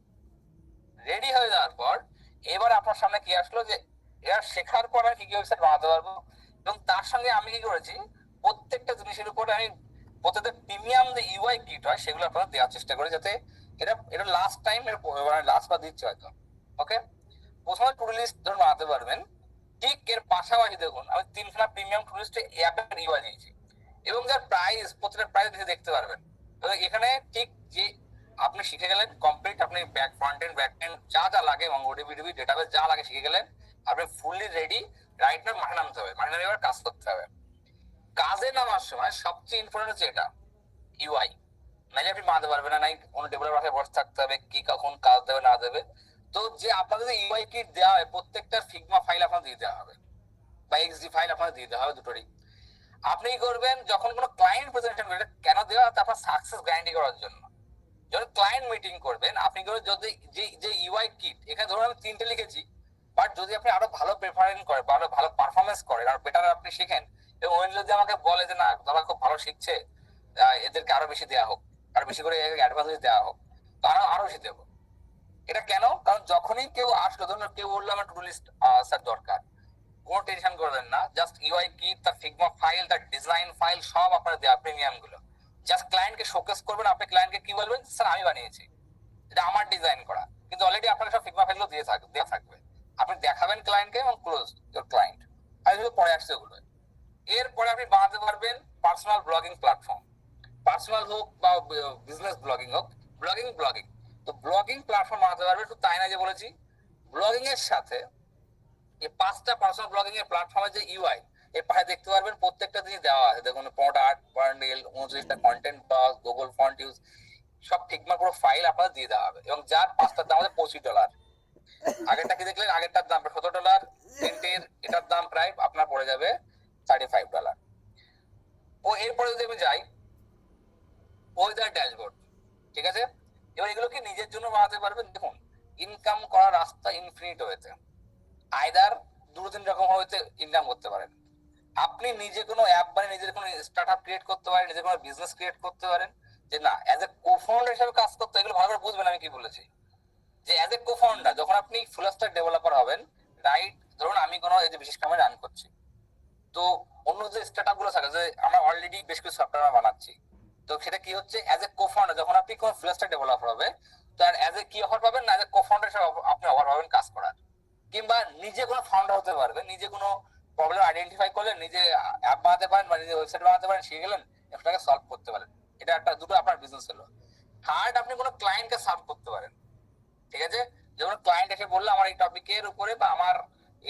Speaker 3: রেডি হয়ে যাওয়ার পর এবার আপনার সামনে কি আসলো যে এর শেখার পর আমি কি কি ওয়েবসাইট বানাতে পারবো। এবং তার সঙ্গে আমি কি করেছি, প্রত্যেকটা জিনিসের উপরে আমি প্রত্যেকটা প্রিমিয়াম যে ইউআই কিট হয় সেগুলো আপনাদের দেওয়ার চেষ্টা করি, যাতে এটা লাস্ট টাইম মানে লাস্ট বার দিচ্ছি হয়তো, ওকে। প্রথমে টু লিস্ট ধরুন বানাতে পারবেন, ঠিক এর পাশাপাশি দেখুন আমি তিনখানা প্রিমিয়াম টু লিস্টে অ্যাপের ইউআই দিয়েছি, এবং যার প্রাইস প্রত্যেকটা প্রাইস দেখতে পারবেন। এখানে ঠিক যে আপনি শিখে গেলেন কমপ্লিট, আপনি back front end back end যা যা লাগে মঙ্গোডিবি ডেটাবেস যা লাগে শিখে গেলেন, আপনি ফুললি রেডি। রাইট নাও মাঠে নামতে হবে, মাঠে নামে এবার কাজ করতে হবে। কাজে নামার সময় সবচেয়ে ইম্পর্টেন্ট হচ্ছে এটা ইউআই, নাইলে আপনি বানাতে পারবেন না, নাই কোনো ডেভেলপার বসে থাকতে হবে কি কখন কাজ দেবে না দেবে। তো যে আপনাদের যে ইউআই কিট দেওয়া হয় প্রত্যেকটা ফিগমা ফাইল আপনার দিয়ে দেওয়া হবে বা এক্সডি ফাইল আপনার দিয়ে দেওয়া হবে, দুটোরই। আপনি কি করবেন, যখন কোনো ক্লায়েন্ট প্রেজেন্টেশন করবেন, কেন দেওয়া হয় আপনার সাকসেস গ্যারান্টি করার জন্য। যখন ক্লায়েন্ট মিটিং করবেন আপনি করে যদি যে ইউআই কিট এখানে ধরুন আমি 3টে লিখেছি, বাট যদি আপনি আরো ভালো প্রেফারেন্স করেন, ভালো পারফরমেন্স করেন আর বেটার আপনি শিখেন, এবং ওই যদি আমাকে বলে যে না তারা খুব ভালো শিখছে, এদেরকে আরো বেশি দেওয়া হোক, আরো বেশি করে অ্যাডভান্স দেওয়া হোক, তো আরো বেশি দেবো। এটা কেন, কারণ যখনই কেউ আসলো, ধরুন কেউ বললো আমার টু ডু লিস্ট স্যার দরকার, কোনো টেনশন করবেন না, জাস্ট ইউআই কিট, তার ফিগমা ফাইল, তার ডিজাইন ফাইল সব আপনার দেওয়া প্রিমিয়াম গুলো, জাস্ট ক্লায়েন্টকে শোকেস করবেন। আপনি ক্লায়েন্টকে কি বলবেন, স্যার আমি বানিয়েছি, এটা আমার ডিজাইন করা, কিন্তু অলরেডি আপনার সব ফিগমা ফাইলগুলো দেওয়া থাকবে। আপনি দেখাবেন ক্লায়েন্টকে এবং ক্লোজ ইওর ক্লায়েন্ট। আর এগুলো পরে আসছে ওগুলো। এরপরে আপনি বানাতে পারবেন পার্সোনাল ব্লগিং প্ল্যাটফর্ম, পার্সোনাল হোক বা বিজনেস ব্লগিং হোক, ব্লগিং। তো ব্লগিং প্ল্যাটফর্ম বানাতে পারবে, শুধু তাই না যে বলেছি, ব্লগিং এর সাথে এই 5টা পার্সোনাল ব্লগিং এর প্ল্যাটফর্মের যে ইউআই এর পাশে দেখতে পারবেন প্রত্যেকটা জিনিস দেওয়া আছে। দেখুন পনেরোটা আর্ট বান্ডেল, 29টা content blog, Google font use, সব ঠিকঠাক পুরো ফাইল আপনাদের দিয়ে দেওয়া হবে। এবং যার 5টার দাম হচ্ছে $25। আগেরটা কি দেখলেন, আগেরটার দাম $17, তিনটের এটার দাম প্রায় আপনার পড়ে যাবে $35। ও এরপরে যদি আমি যাই ওয়েদার ড্যাশবোর্ড, ঠিক আছে। এবার এগুলো কি নিজের জন্য বানাতে পারবেন। দেখুন ইনকাম করার রাস্তা ইনফিনিট হয়েছে, আইদার দুটো তিন রকম হইতে ইনকাম করতে পারেন। আপনি নিজে কোনো অ্যাপ বানিয়ে নিজের কোনো স্টার্টআপ ক্রিয়েট করতে পারেন, নিজের কোনো বিজনেস ক্রিয়েট করতে পারেন। যে না অ্যাজ এ কোফাউন্ডার হিসেবে কাজ করতে, এগুলো ভালো করে বুঝবেন আমি কি বলেছি। যে অ্যাজ এ কোফাউন্ডার যখন আপনি ফুল স্ট্যাক ডেভেলপার হবেন, রাইট, ধরুন আমি কোনো এই যে বিশেষ কামে রান করছি, তো অন্য যে স্টার্টআপ গুলো থাকে যে আমরা অলরেডি বেশ কিছু সফটওয়্যার বানাচ্ছি, তো সেটা কি হচ্ছে অ্যাজ এ কোফাউন্ডার যখন আপনি কোনো ফুল স্ট্যাক ডেভেলপার হবে, তো আর অ্যাজ এ কি অফার পাবেন না, অ্যাজ এ কোফাউন্ডার হিসেবে আপনি অফার পাবেন কাজ করার। কিংবা নিজে কোনো ফাউন্ডার হতে পারবেন, নিজে কোনো প্রবলেম আইডেন্টিফাই করলেন, নিজে অ্যাপ বানাতে পারেন বা নিজে ওয়েবসাইট বানাতে পারেন, শিখে গেলেন, এটাকে সলভ করতে পারেন। এটা একটা দুটো আপনার বিজনেস হলো। থার্ড, আপনি কোনো ক্লায়েন্টকে সার্ভ করতে পারেন, ঠিক আছে। যেমন ক্লায়েন্ট এসে বললো আমার এই টপিকের উপরে বা আমার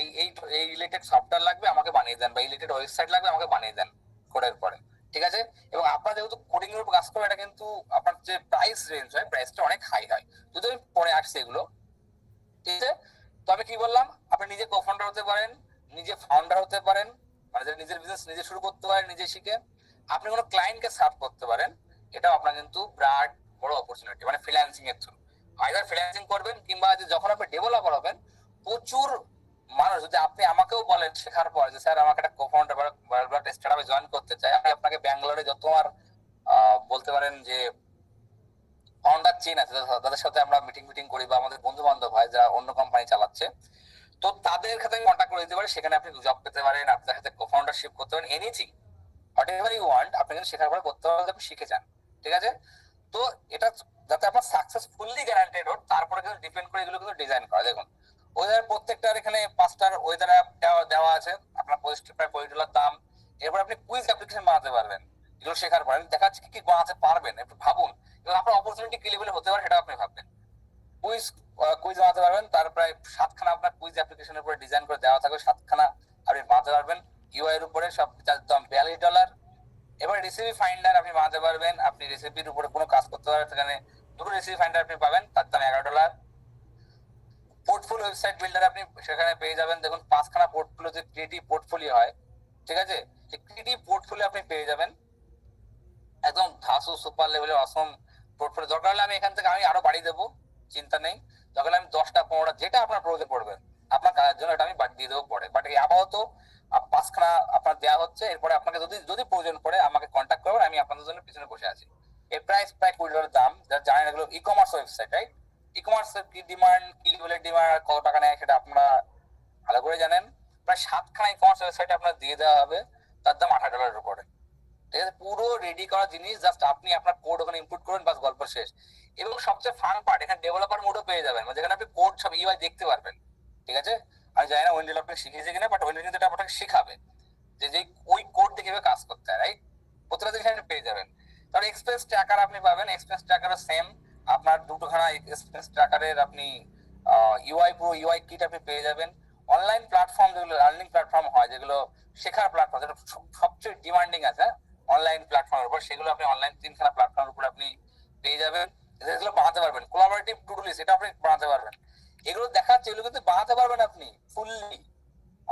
Speaker 3: এই এই এই রিলেটেড সফটওয়্যার লাগবে আমাকে বানিয়ে দেন, বা রিলেটেড ওয়েবসাইট লাগবে আমাকে বানিয়ে দেন কোডের পরে, ঠিক আছে। এবং আপনার যেহেতু কোডিং এর উপর কাজ করবে, এটা কিন্তু আপনার যে প্রাইস রেঞ্জ হয় প্রাইসটা অনেক হাই হয়, যদি আমি পরে আসছি এগুলো, ঠিক আছে। তো আমি কি বললাম, আপনি নিজে কোফাউন্ডার হতে পারেন, নিজে ফাউন্ডার হতে পারেন, মানে নিজের বিজনেস নিজে শুরু করতে পারেন নিজে শিখে। আপনি কোনো ক্লায়েন্টকে সার্ভ করতে পারেন, এটাও আপনার কিন্তু বিরাট বড় অপরচুনিটি, মানে ফ্রিল্যান্সিং এর থ্রু। আইদার ফ্রিল্যান্সিং করবেন কিংবা যখন আপনি ডেভেলপার হবেন, প্রচুর মানুষ, যদি আপনি আমাকেও বলেন শেখার পর যে স্যার আমাকে একটা কোফাউন্ডার বা একটা স্টার্টআপে জয়েন করতে চাই, আমি আপনাকে ব্যাঙ্গালোরে যত আমার বলতে পারেন যে ফাউন্ডার চেন আছে, তাদের সাথে আমরা মিটিং করি বা আমাদের বন্ধু বান্ধব হয় যারা অন্য কোম্পানি চালাচ্ছে, তো তাদের সাথে কন্ট্যাক্ট করে দিতে পারি, সেখানে আপনি জব পেতে পারেন, আপনার সাথে কোফাউন্ডারশিপ করতে পারেন, anything whatever you want, আপনি কিন্তু শেখার পরে করতে পারবেন, আপনি শিখে যান। ঠিক আছে, তো এটা যাতে আপনার সাকসেসফুলি গ্যারান্টেড হোক, তারপরে কিন্তু ডিপেন্ড করে এগুলো কিন্তু ডিজাইন করা। দেখুন ওয়েদার প্রত্যেকটার এখানে 5টার ওয়েদার অ্যাপ দেওয়া আছে, আপনার প্রায় $20 দাম। এরপর আপনি কুইজ অ্যাপ্লিকেশন বানাতে পারবেন, এগুলো শেখার পর আমি দেখাচ্ছি কি কি বানাতে পারবেন, একটু ভাবুন, এবং আপনার অপরচুনিটি কি লেভেলে হতে পারে সেটা আপনি ভাববেন। কুইজ কুইজ বানাতে পারবেন, তারপরে 7খানা আপনার কুইজ অ্যাপ্লিকেশনের উপরে ডিজাইন করে দেওয়া থাকবে, 7খানা আপনি বানাতে পারবেন ইউআই এর উপরে, সব দাম $42। এবার রেসিপি ফাইন্ডার আপনি বানাতে পারবেন, আপনি রেসিপির উপরে কোনো কাজ করতে পারবেন, সেখানে দুটো রেসিপি ফাইন্ডার আপনি পাবেন, তার দাম $11। পোর্টফোলিও ওয়েবসাইট বিল্ডার আপনি সেখানে পেয়ে যাবেন, দেখুন 5খানা পোর্টফোলিও, যে ক্রিয়েটিভ পোর্টফোলিও হয়, ঠিক আছে, ক্রিয়েটিভ পোর্টফোলিও আপনি পেয়ে যাবেন, একদম ধাসু সুপার লেভেলের অসম পোর্টফোলিও। দরকার হলে আমি এখান থেকে আমি আরো বাড়িয়ে দেবো, চিন্তা নেই, দরকার হলে আমি 10টা 15টা যেটা আপনার প্রয়োজন পড়বে আপনার কাজের জন্য, এটা আমি দিয়ে দেবো পরে। বাট এই আপাতত 5খানা আপনার দেওয়া হচ্ছে, এরপরে আপনাকে যদি যদি প্রয়োজন পড়ে আমাকে কন্ট্যাক্ট করবেন, আমি আপনাদের জন্য পিছনে বসে আছি। এর প্রাইস প্রায় $20 দাম, যারা জানেন এগুলো ই কমার্স ওয়েবসাইট, রাইট? ই কমার্সের কি ডিমান্ড, কি লেভেলের ডিমান্ড, কত টাকা নেয় সেটা আপনারা ভালো করে জানেন। প্রায় 7খানা ই কমার্স ওয়েবসাইট আপনার দিয়ে দেওয়া হবে, তার দাম $18 উপরে। ঠিক আছে, পুরো রেডি করা জিনিস, জাস্ট আপনি আপনার কোড ওখানে ইনপুট করবেন, বাস গল্প শেষ। এবং সবচেয়ে ফান পার্ট, এখানে ডেভেলপার মোডও পেয়ে যাবেন, মানে যেখানে আপনি কোড সব ইউআই দেখতে পারবেন। ঠিক আছে, আমি জানি না ওয়েন্ডেল আপনাকে শিখিয়েছে কিনা, বাট ওয়েন্ডেল কিন্তু এটা আপনাকে শেখাবে যে ওই কোড দিয়ে কিভাবে কাজ করতে হয়, রাইট? প্রত্যেকটা জিনিস আপনি পেয়ে যাবেন। তাহলে এক্সপেন্স ট্র্যাকার আপনি পাবেন, এক্সপেন্স ট্র্যাকারও সেম, আপনার দুটোখানা এক্সপেন্স ট্র্যাকারের আপনি ইউআই প্রো ইউআই কিট আপনি পেয়ে যাবেন। অনলাইন প্ল্যাটফর্ম যেগুলো লার্নিং প্ল্যাটফর্ম হয়, যেগুলো শেখার প্ল্যাটফর্ম, যেটা সবচেয়ে ডিমান্ডিং আছে অনলাইন প্ল্যাটফর্মের উপর, সেগুলো আপনি অনলাইন 3খানা প্ল্যাটফর্মের উপর আপনি পেয়ে যাবেন, এগুলো বানাতে পারবেন। কোলাবোরেটিভ টু ডু লিস্ট, এটা আপনি বানাতে পারবেন। এগুলো দেখাচ্ছে, এগুলো কিন্তু বানাতে পারবেন আপনি fully.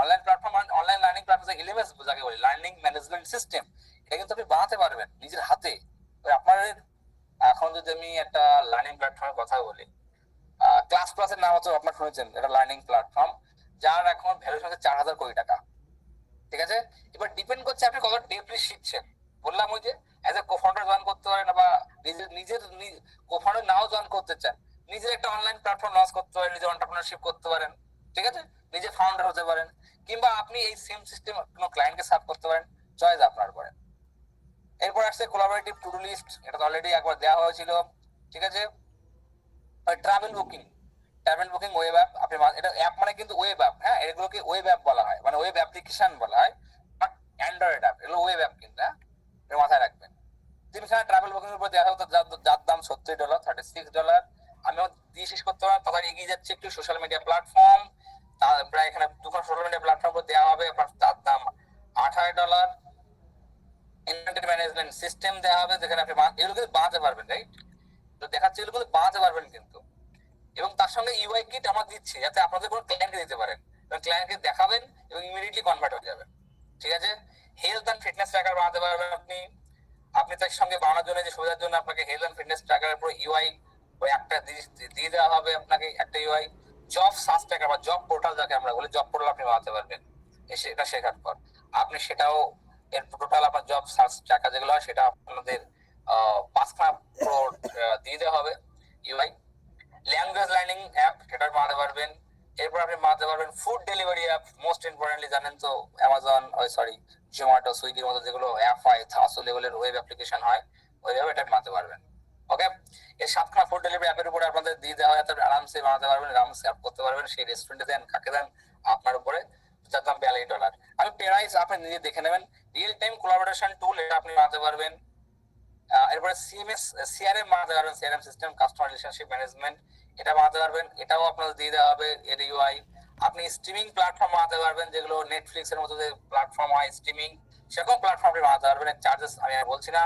Speaker 3: Online platform, online learning platform, LMS যাকে বলি, লার্নিং ম্যানেজমেন্ট সিস্টেম, এটা কিন্তু আপনি বানাতে পারবেন নিজের হাতে। আপনার এখন যদি আমি একটা লার্নিং প্ল্যাটফর্মের কথা বলি, ক্লাস প্লাসের নাম হচ্ছে আপনার শুনেছেন, এটা লার্নিং প্ল্যাটফর্ম, যার এখন ভ্যালুয়েশন হচ্ছে 4,000 কোটি টাকা। ঠিক আছে, এবার ডিপেন্ড করছে আপনি কত ডিপলি শিখছেন। বললাম ওই যে অ্যাজ এ কোফাউন্ডার জয়েন করতে পারেন, বা নিজের কোফাউন্ডার নাও জয়েন করতে চান, নিজের একটা অনলাইন প্ল্যাটফর্ম লঞ্চ করতে পারেন, নিজের এন্টারপ্রেনারশিপ করতে পারেন, ঠিক আছে, নিজে ফাউন্ডার হতে পারেন, কিংবা আপনি এই সেম সিস্টেম কোনো ক্লায়েন্টকে সার্ভ করতে পারেন, চয়েস আপনার পরে। এরপর আসছে কোলাবোরেটিভ টু ডু লিস্ট, এটা তো অলরেডি একবার দেওয়া হয়েছিল। ঠিক আছে, ট্রাভেল বুকিং ওয়েব অ্যাপ, আপনি এটা অ্যাপ মানে কিন্তু ওয়েব অ্যাপ, হ্যাঁ, এগুলোকে ওয়েব অ্যাপ বলা হয়, মানে ওয়েব অ্যাপ্লিকেশন বলা হয়, বাট অ্যান্ড্রয়েড অ্যাপ, এগুলো ওয়েব অ্যাপ কিন্তু, হ্যাঁ, এটা মাথায় রাখবেন। 3খানা ট্রাভেল বুকিং এর উপর দেওয়া হতো, যার দাম $70, $36। আমি দিয়ে শেষ করতে পারবো, তাড়াতাড়ি এগিয়ে যাচ্ছে একটু। সোশ্যাল মিডিয়া প্ল্যাটফর্ম, প্রায় এখানে 2খানা সোশ্যাল মিডিয়া প্ল্যাটফর্ম দেওয়া হবে, আপনার তার দাম $18। ইনভেন্টরি ম্যানেজমেন্ট সিস্টেম দেওয়া হবে, যেখানে আপনি এগুলো কিন্তু বানাতে পারবেন, রাইট? তো দেখাচ্ছে এগুলো কিন্তু বানাতে পারবেন কিন্তু, এবং তার সঙ্গে ইউআই কিট আমরা দিচ্ছি, যাতে আপনাদের কোনো ক্লায়েন্টকে দিতে পারেন, এবং ক্লায়েন্টকে দেখাবেন এবং ইমিডিয়েটলি কনভার্ট হয়ে যাবে। ঠিক আছে, হেলথ অ্যান্ড ফিটনেস ট্র্যাকার বানাতে পারবেন আপনি তার সঙ্গে বানানোর জন্য, যে সুবিধার জন্য আপনাকে হেলথ অ্যান্ড ফিটনেস ট্র্যাকারের উপর ইউআই ওই একটা দিয়ে দেওয়া হবে আপনাকে, একটা ইউআই। জব সার্চ ট্র্যাকার বা জব পোর্টাল যাকে আমরা বলি, জব পোর্টাল আপনি বানাতে পারবেন এটা শেখার পর। আপনি সেটাও এর টোটাল আপনার জব সার্চ ট্র্যাকার যেগুলো হয়, সেটা আপনাদের 5খানা দিয়ে দেওয়া হবে ইউআই। ল্যাঙ্গুয়েজ লার্নিং অ্যাপ, সেটা বানাতে পারবেন। এরপর আপনি বানাতে পারবেন food delivery app, most importantly জানেন তো অ্যামাজন, জোম্যাটো, সুইগির মতো যেগুলো অ্যাপ হয়, থাসো লেভেলের ওয়েব অ্যাপ্লিকেশন হয়, ওইভাবে এটা বানাতে পারবেন। ওকে, এই 7খানা ফুড ডেলিভারি অ্যাপের উপরে আপনাদের দিয়ে দেওয়া হয়, তাহলে আরামসে বানাতে পারবেন, আরামসে অ্যাপ করতে পারবেন। সেই রেস্টুরেন্টে দেন, কাকে দেন, আপনার উপরে, যার দাম $42। আমি প্রাইস আপনি নিজে দেখে নেবেন। রিয়েল টাইম কোলাবোরেশন টুল, এটা আপনি বানাতে পারবেন। এরপরে সিআরএম বানাতে পারবেন, CRM system, customer relationship management, এটা বানাতে পারবেন, এটাও আপনাদের দিয়ে দেওয়া হবে এর ইউআই। আপনি স্ট্রিমিং প্ল্যাটফর্ম বানাতে পারবেন, যেগুলো নেটফ্লিক্স এর মতো যে প্ল্যাটফর্ম হয় স্ট্রিমিং, সেরকম প্ল্যাটফর্ম আপনি বানাতে পারবেন। চার্জেস আমি আর বলছি না,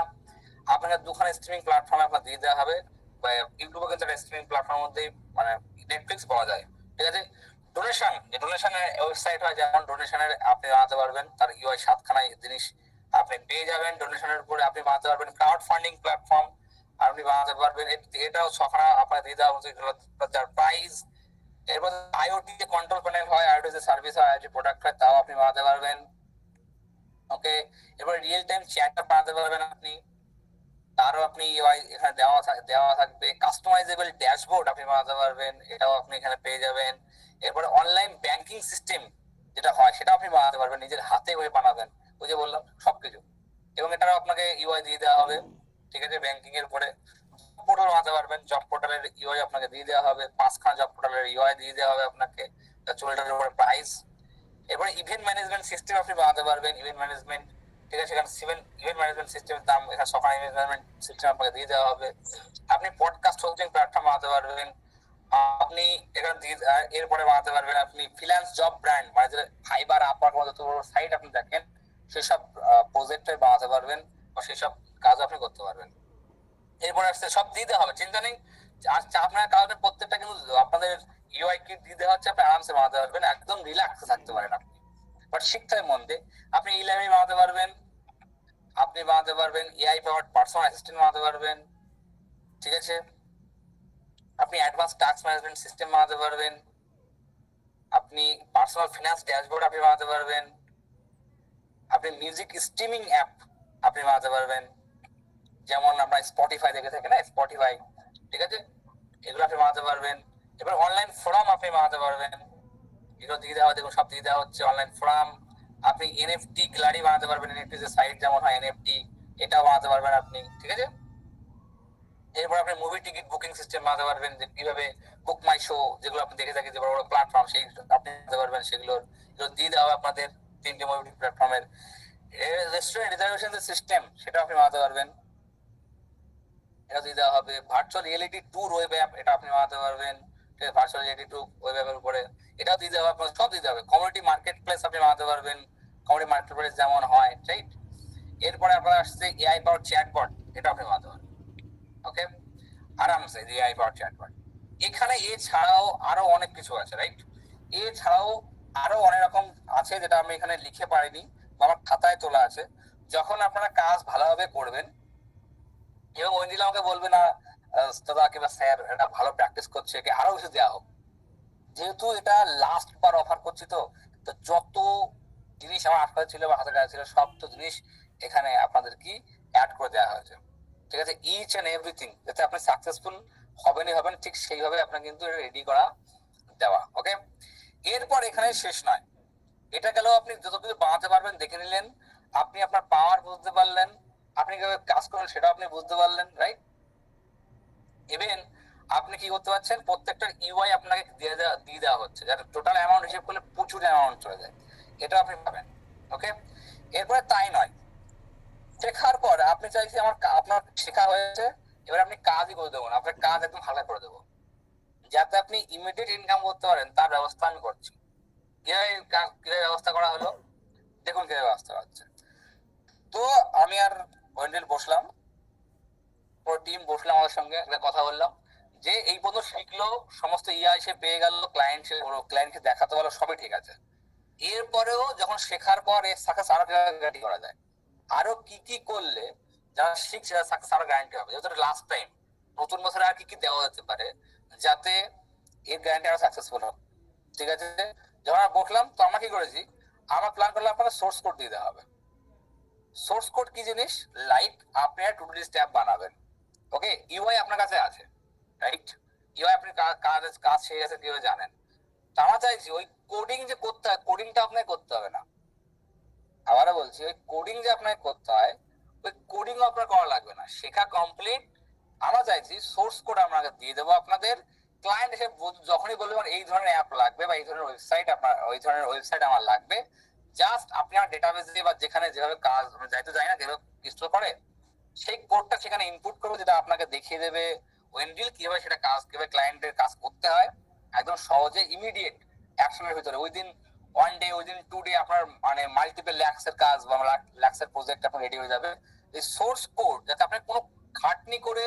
Speaker 3: আপনাকে 2খানা স্ট্রিমিং প্ল্যাটফর্ম আপনার দিয়ে দেওয়া হবে, বা ইউটিউবে কিন্তু একটা স্ট্রিমিং প্ল্যাটফর্মের মধ্যে মানে নেটফ্লিক্স পাওয়া যায়। ঠিক আছে, ডোনেশন, যে ডোনেশনের ওয়েবসাইট হয়, যেমন ডোনেশনের আপনি বানাতে পারবেন, তার ইউআই 7খানা জিনিস আপনি পেয়ে যাবেন। ডোনেশনের উপরে আপনি বানাতে পারবেন ক্রাউড ফান্ডিং প্ল্যাটফর্ম, আপনি বানাতে পারবেন। এটাও ছখানা আপনার দিয়ে দেওয়া হচ্ছে, যার প্রাইস। এরপর আইওটি যে কন্ট্রোল প্যানেল হয়, আইওটি যে সার্ভিস হয়, আইওটি প্রোডাক্ট হয়, তাও আপনি বানাতে পারবেন। ওকে, এবার রিয়েল টাইম চ্যাট বানাতে পারবেন আপনি, তারও আপনি ইউআই এখানে দেওয়া থাকবে। কাস্টমাইজেবল ড্যাশবোর্ড আপনি বানাতে পারবেন, এটাও আপনি এখানে পেয়ে যাবেন। এরপরে অনলাইন ব্যাংকিং সিস্টেম যেটা হয় সেটা আপনি বানাতে পারবেন, নিজের হাতে করে বানাবেন, ওই যে বললাম সবকিছু। এবং এটাও আপনাকে ইউআই দিয়ে দেওয়া হবে, ঠিক আছে। ব্যাংকিং এর পরে পোর্টাল বানাতে পারবেন, জব পোর্টালের ইউআই আপনাকে দিয়ে দেওয়া হবে, 5খানা জব পোর্টালের ইউআই দিয়ে দেওয়া হবে আপনাকে, 40টার উপরে প্রাইস। এরপরে ইভেন্ট ম্যানেজমেন্ট সিস্টেম আপনি বানাতে পারবেন, ইভেন্ট ম্যানেজমেন্ট, ঠিক আছে। সেখানে ইভেন্ট ম্যানেজমেন্ট সিস্টেমের দাম এখানে সকাল ইভেন্ট ম্যানেজমেন্ট সিস্টেম আপনাকে দিয়ে দেওয়া হবে। আপনি পডকাস্ট হোস্টিং প্ল্যাটফর্ম বানাতে পারবেন আপনি এখানে এরপরে বানাতে পারবেন আপনি ফ্রিল্যান্স জব ব্র্যান্ড, মানে যে ফাইবার, আপওয়ার্ক মতো সাইট আপনি দেখেন, সেসব প্রজেক্টে বানাতে পারবেন বা সেসব কাজ আপনি করতে পারবেন। এরপরে আসছে সব দিতে হবে, চিন্তা নেই। আর আপনার কারণে প্রত্যেকটা কিন্তু আপনাদের ইউআই কিট দিতে হচ্ছে, আপনি আরামসে বানাতে পারবেন, একদম রিল্যাক্সে থাকতে পারেন আপনি। বাট শিখতে হয় মন দিয়ে। আপনি ই লাইব্রেরি বানাতে পারবেন, আপনি বানাতে পারবেন এআই পাওয়ার্ড পার্সোনাল অ্যাসিস্ট্যান্ট বানাতে পারবেন, ঠিক আছে। আপনি অ্যাডভান্স টাস্ক ম্যানেজমেন্ট সিস্টেম বানাতে পারবেন, আপনি পার্সোনাল ফিনান্স ড্যাশবোর্ড আপনি বানাতে পারবেন, আপনি মিউজিক স্ট্রিমিং অ্যাপ আপনি বানাতে পারবেন, যেমন আপনার স্পটিফাই দেখে থাকে না, স্পটিফাই, ঠিক আছে, এগুলো আপনি বানাতে পারবেন। এবার অনলাইন ফোরাম আপনি বানাতে পারবেন, এগুলো দিয়ে দেওয়া, দেখুন সব দিয়ে দেওয়া হচ্ছে। অনলাইন ফোরাম, আপনি এনএফটি গ্যালারি বানাতে পারবেন, এনএফটি যে সাইট যেমন হয় এনএফটি, এটাও বানাতে পারবেন আপনি, ঠিক আছে। এরপর আপনি মুভি টিকিট বুকিং সিস্টেম বানাতে পারবেন, যে কিভাবে বুক মাই শো, যেগুলো আপনি দেখে থাকেন যে বড় বড় প্ল্যাটফর্ম, সেই আপনি বানাতে পারবেন, সেগুলো দিয়ে দেওয়া হবে আপনাদের 3টে মুভি প্ল্যাটফর্মের। রেস্টুরেন্ট রিজার্ভেশন সিস্টেম, সেটা আপনি বানাতে পারবেন, এটা দিয়ে দেওয়া হবে। Virtual reality tour web app, এটা আপনি বানাতে পারবেন, ঠিক আছে। ভার্চুয়াল রিয়েলিটি ট্যুর ওয়েব অ্যাপের উপরে এটাও দিয়ে দেওয়া হবে, সব দিয়ে দেওয়া হবে। কমিউনিটি মার্কেট প্লেস আপনি বানাতে পারবেন, কমিউনিটি মার্কেট প্লেস যেমন হয়, রাইট। এরপরে আপনার আসছে এআই পাওয়ার চ্যাটবট, এটা আপনি বানাতে পারবেন, ওকে, আরামসে এআই পাওয়ার চ্যাটবট। এখানে এছাড়াও আরো অনেক কিছু আছে, রাইট। এছাড়াও আরো অনেক রকম আছে, যেটা আমি এখানে লিখে পারিনি, আমার খাতায় তোলা আছে। যখন আপনারা কাজ ভালোভাবে করবেন এবং ওয়েন্ডিল আমাকে বলবে না দাদা কিংবা স্যার এটা ভালো প্র্যাকটিস করছে, কি আরো কিছু দেওয়া হোক, যেহেতু এটা লাস্ট বার অফার করছি, তো তো যত জিনিস আমার আটকা ছিল বা হাতে কাছে ছিল, সব তো জিনিস এখানে আপনাদের কি অ্যাড করে দেওয়া হয়েছে, ঠিক আছে। ইচ এন্ড এভরিথিং, যাতে আপনি সাকসেসফুল হবেন ঠিক সেইভাবে আপনার কিন্তু রেডি করা দেওয়া, ওকে। এরপর এখানে শেষ নয়, এটা গেল আপনি যত কিছু বানাতে পারবেন দেখে নিলেন, আপনি আপনার পাওয়ার বুঝতে পারলেন, আপনি কিভাবে কাজ করেন সেটা আপনি বুঝতে পারলেন, রাইট। ইভেন আপনি কি করতে পারছেন, প্রত্যেকটা ইউআই আপনাকে দিয়ে দেওয়া হচ্ছে, যার টোটাল অ্যামাউন্ট হিসেব করলে প্রচুর অ্যামাউন্ট চলে যায়, এটা আপনি পাবেন, ওকে। এরপরে তাই নয়, শেখার পর আপনি চাইছি আপনার শেখা হয়েছে, এবার আপনি কাজই করে দেবো না, আপনার কাজ একদম হালকা করে দেবো, যাতে আপনি ইমিডিয়েট ইনকাম করতে পারেন তার ব্যবস্থা আমি করছি। কিভাবে ব্যবস্থা করা হলো, দেখুন কিভাবে ব্যবস্থা হচ্ছে। তো আমি আর ওয়েন্ডেল বসলাম, পুরো টিম বসলাম, আমাদের সঙ্গে একটা কথা বললাম যে এই পর্যন্ত শিখলো, সমস্ত ইআই সে পেয়ে গেল, ক্লায়েন্টকে দেখাতে পারলো, সবই ঠিক আছে। এরপরেও যখন শেখার পর এর সাকসেস আরো গ্যারান্টি করা যায়, আরো কি কি করলে যারা শিখছে সাকসেস আরো গ্যারান্টি হবে, যেহেতু লাস্ট টাইম, নতুন বছরে আর কি কি দেওয়া যেতে পারে যাতে এর গ্যারান্টি আরো সাকসেসফুল হবে, ঠিক আছে। যখন আমরা বসলাম, তো আমরা কি করেছি, আমরা প্ল্যান করলাম আপনাদের সোর্স কোড দিতে হবে। সোর্স কোড কি জিনিস, লাইক আপনি টু ডু লিস্ট অ্যাপ বানাবেন, ওকে, ইউআই আপনার কাছে আছে, রাইট। ইউআই আপনি কাজ শেষ আছে কিভাবে জানেন, তো আমরা চাইছি ওই কোডিং যে করতে হয়, কোডিংটা আপনাকে করতে হবে না, আবারও বলছি, ওই কোডিং যে আপনাকে করতে হয়, ওই কোডিং আপনার করা লাগবে না, শেখা কমপ্লিট। আমরা চাইছি সোর্স কোড আপনাকে দিয়ে দেবো, আপনাদের ক্লায়েন্ট এসে যখনই বলবেন এই ধরনের অ্যাপ লাগবে বা এই ধরনের ওয়েবসাইট, আপনার ওই ধরনের ওয়েবসাইট আমার লাগবে, জাস্ট আপনি আমার ডেটাবেস দিয়ে বা যেখানে যেভাবে কাজ যাইতে যায় না, যেভাবে স্টোর করে, সেই কোডটা সেখানে ইনপুট করবে, যেটা আপনাকে দেখিয়ে দেবে ওয়েন্ডিল কিভাবে সেটা কাজ, কিভাবে ক্লায়েন্টের কাজ করতে হয়, একদম সহজে ইমিডিয়েট অ্যাকশনের ভিতরে, উইদিন 1 ডে, উইদিন 2 ডে আপনার মানে মাল্টিপল ল্যাক্সের কাজ বা ল্যাক্সের প্রজেক্ট আপনার রেডি হয়ে যাবে। এই সোর্স কোড যাতে আপনার কোনো খাটনি করে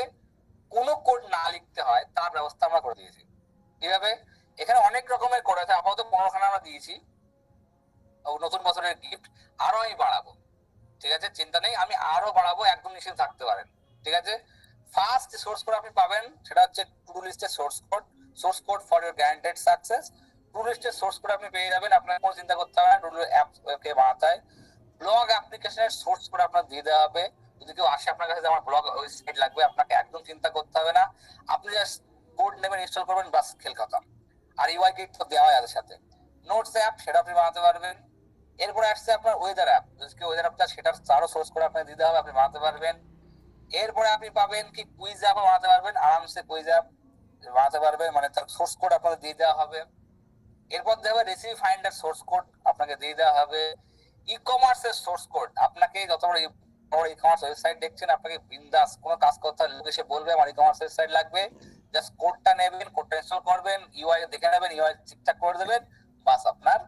Speaker 3: কোনো কোড না লিখতে হয়, তার ব্যবস্থা আমরা করে দিয়েছি। কিভাবে, এখানে অনেক রকমের কোড আছে, আপাতত 15খানা আমরা দিয়েছি, নতুন বছরের গিফট, আরো আমি বাড়াবো, ঠিক আছে, চিন্তা নেই, আমি আরো বাড়াবো, একদম নিশ্চিত থাকতে পারেন, ঠিক আছে। ফার্স্ট সোর্স কোড আপনি পাবেন সেটা হচ্ছে টু ডু লিস্টের source code for your guaranteed success. To do লিস্টের সোর্স কোড আপনি পেয়ে যাবেন, আপনার কোনো চিন্তা করতে হবে না টু ডু অ্যাপ কে বানাতে হয়। ব্লগ অ্যাপ্লিকেশনের সোর্স কোড আপনার দিয়ে দেওয়া হবে। যদি কেউ আসে আপনার কাছে আমার ব্লগ ওয়েবসাইট লাগবে, আপনাকে একদম চিন্তা করতে হবে না, আপনি জাস্ট কোড নেবেন, ইনস্টল করবেন, বাস খেল কথা। আর ইউআই কিট তো দেওয়া হয় এর সাথে। নোটস অ্যাপ সেটা আপনি বানাতে পারবেন। এরপরে আসছে আপনার ওয়েদার অ্যাপ, যদি কেউ ওয়েদার অ্যাপটা সেটার তারও সোর্স কোড আপনাকে দিতে হবে, আপনি বানাতে পারবেন। এরপরে আপনি পাবেন কি কুইজ অ্যাপ বানাতে পারবেন, আরামসে কুইজ অ্যাপ বানাতে পারবেন, মানে তার সোর্স কোড আপনাকে দিয়ে দেওয়া হবে। এরপর দেওয়া হবে রেসিপি ফাইন্ডার সোর্স কোড আপনাকে দিয়ে দেওয়া হবে। ই কমার্সের সোর্স কোড, আপনাকে যত বড় ই কমার্স ওয়েবসাইট দেখছেন, আপনাকে বিন্দাস কোনো কাজ করতে হলে লোক এসে বলবে আমার ই কমার্স ওয়েবসাইট লাগবে, জাস্ট কোডটা নেবেন, কোডটা ইনস্টল করবেন, ইউআই দেখে নেবেন, ইউআই ঠিকঠাক করে দেবেন, বাস আপনার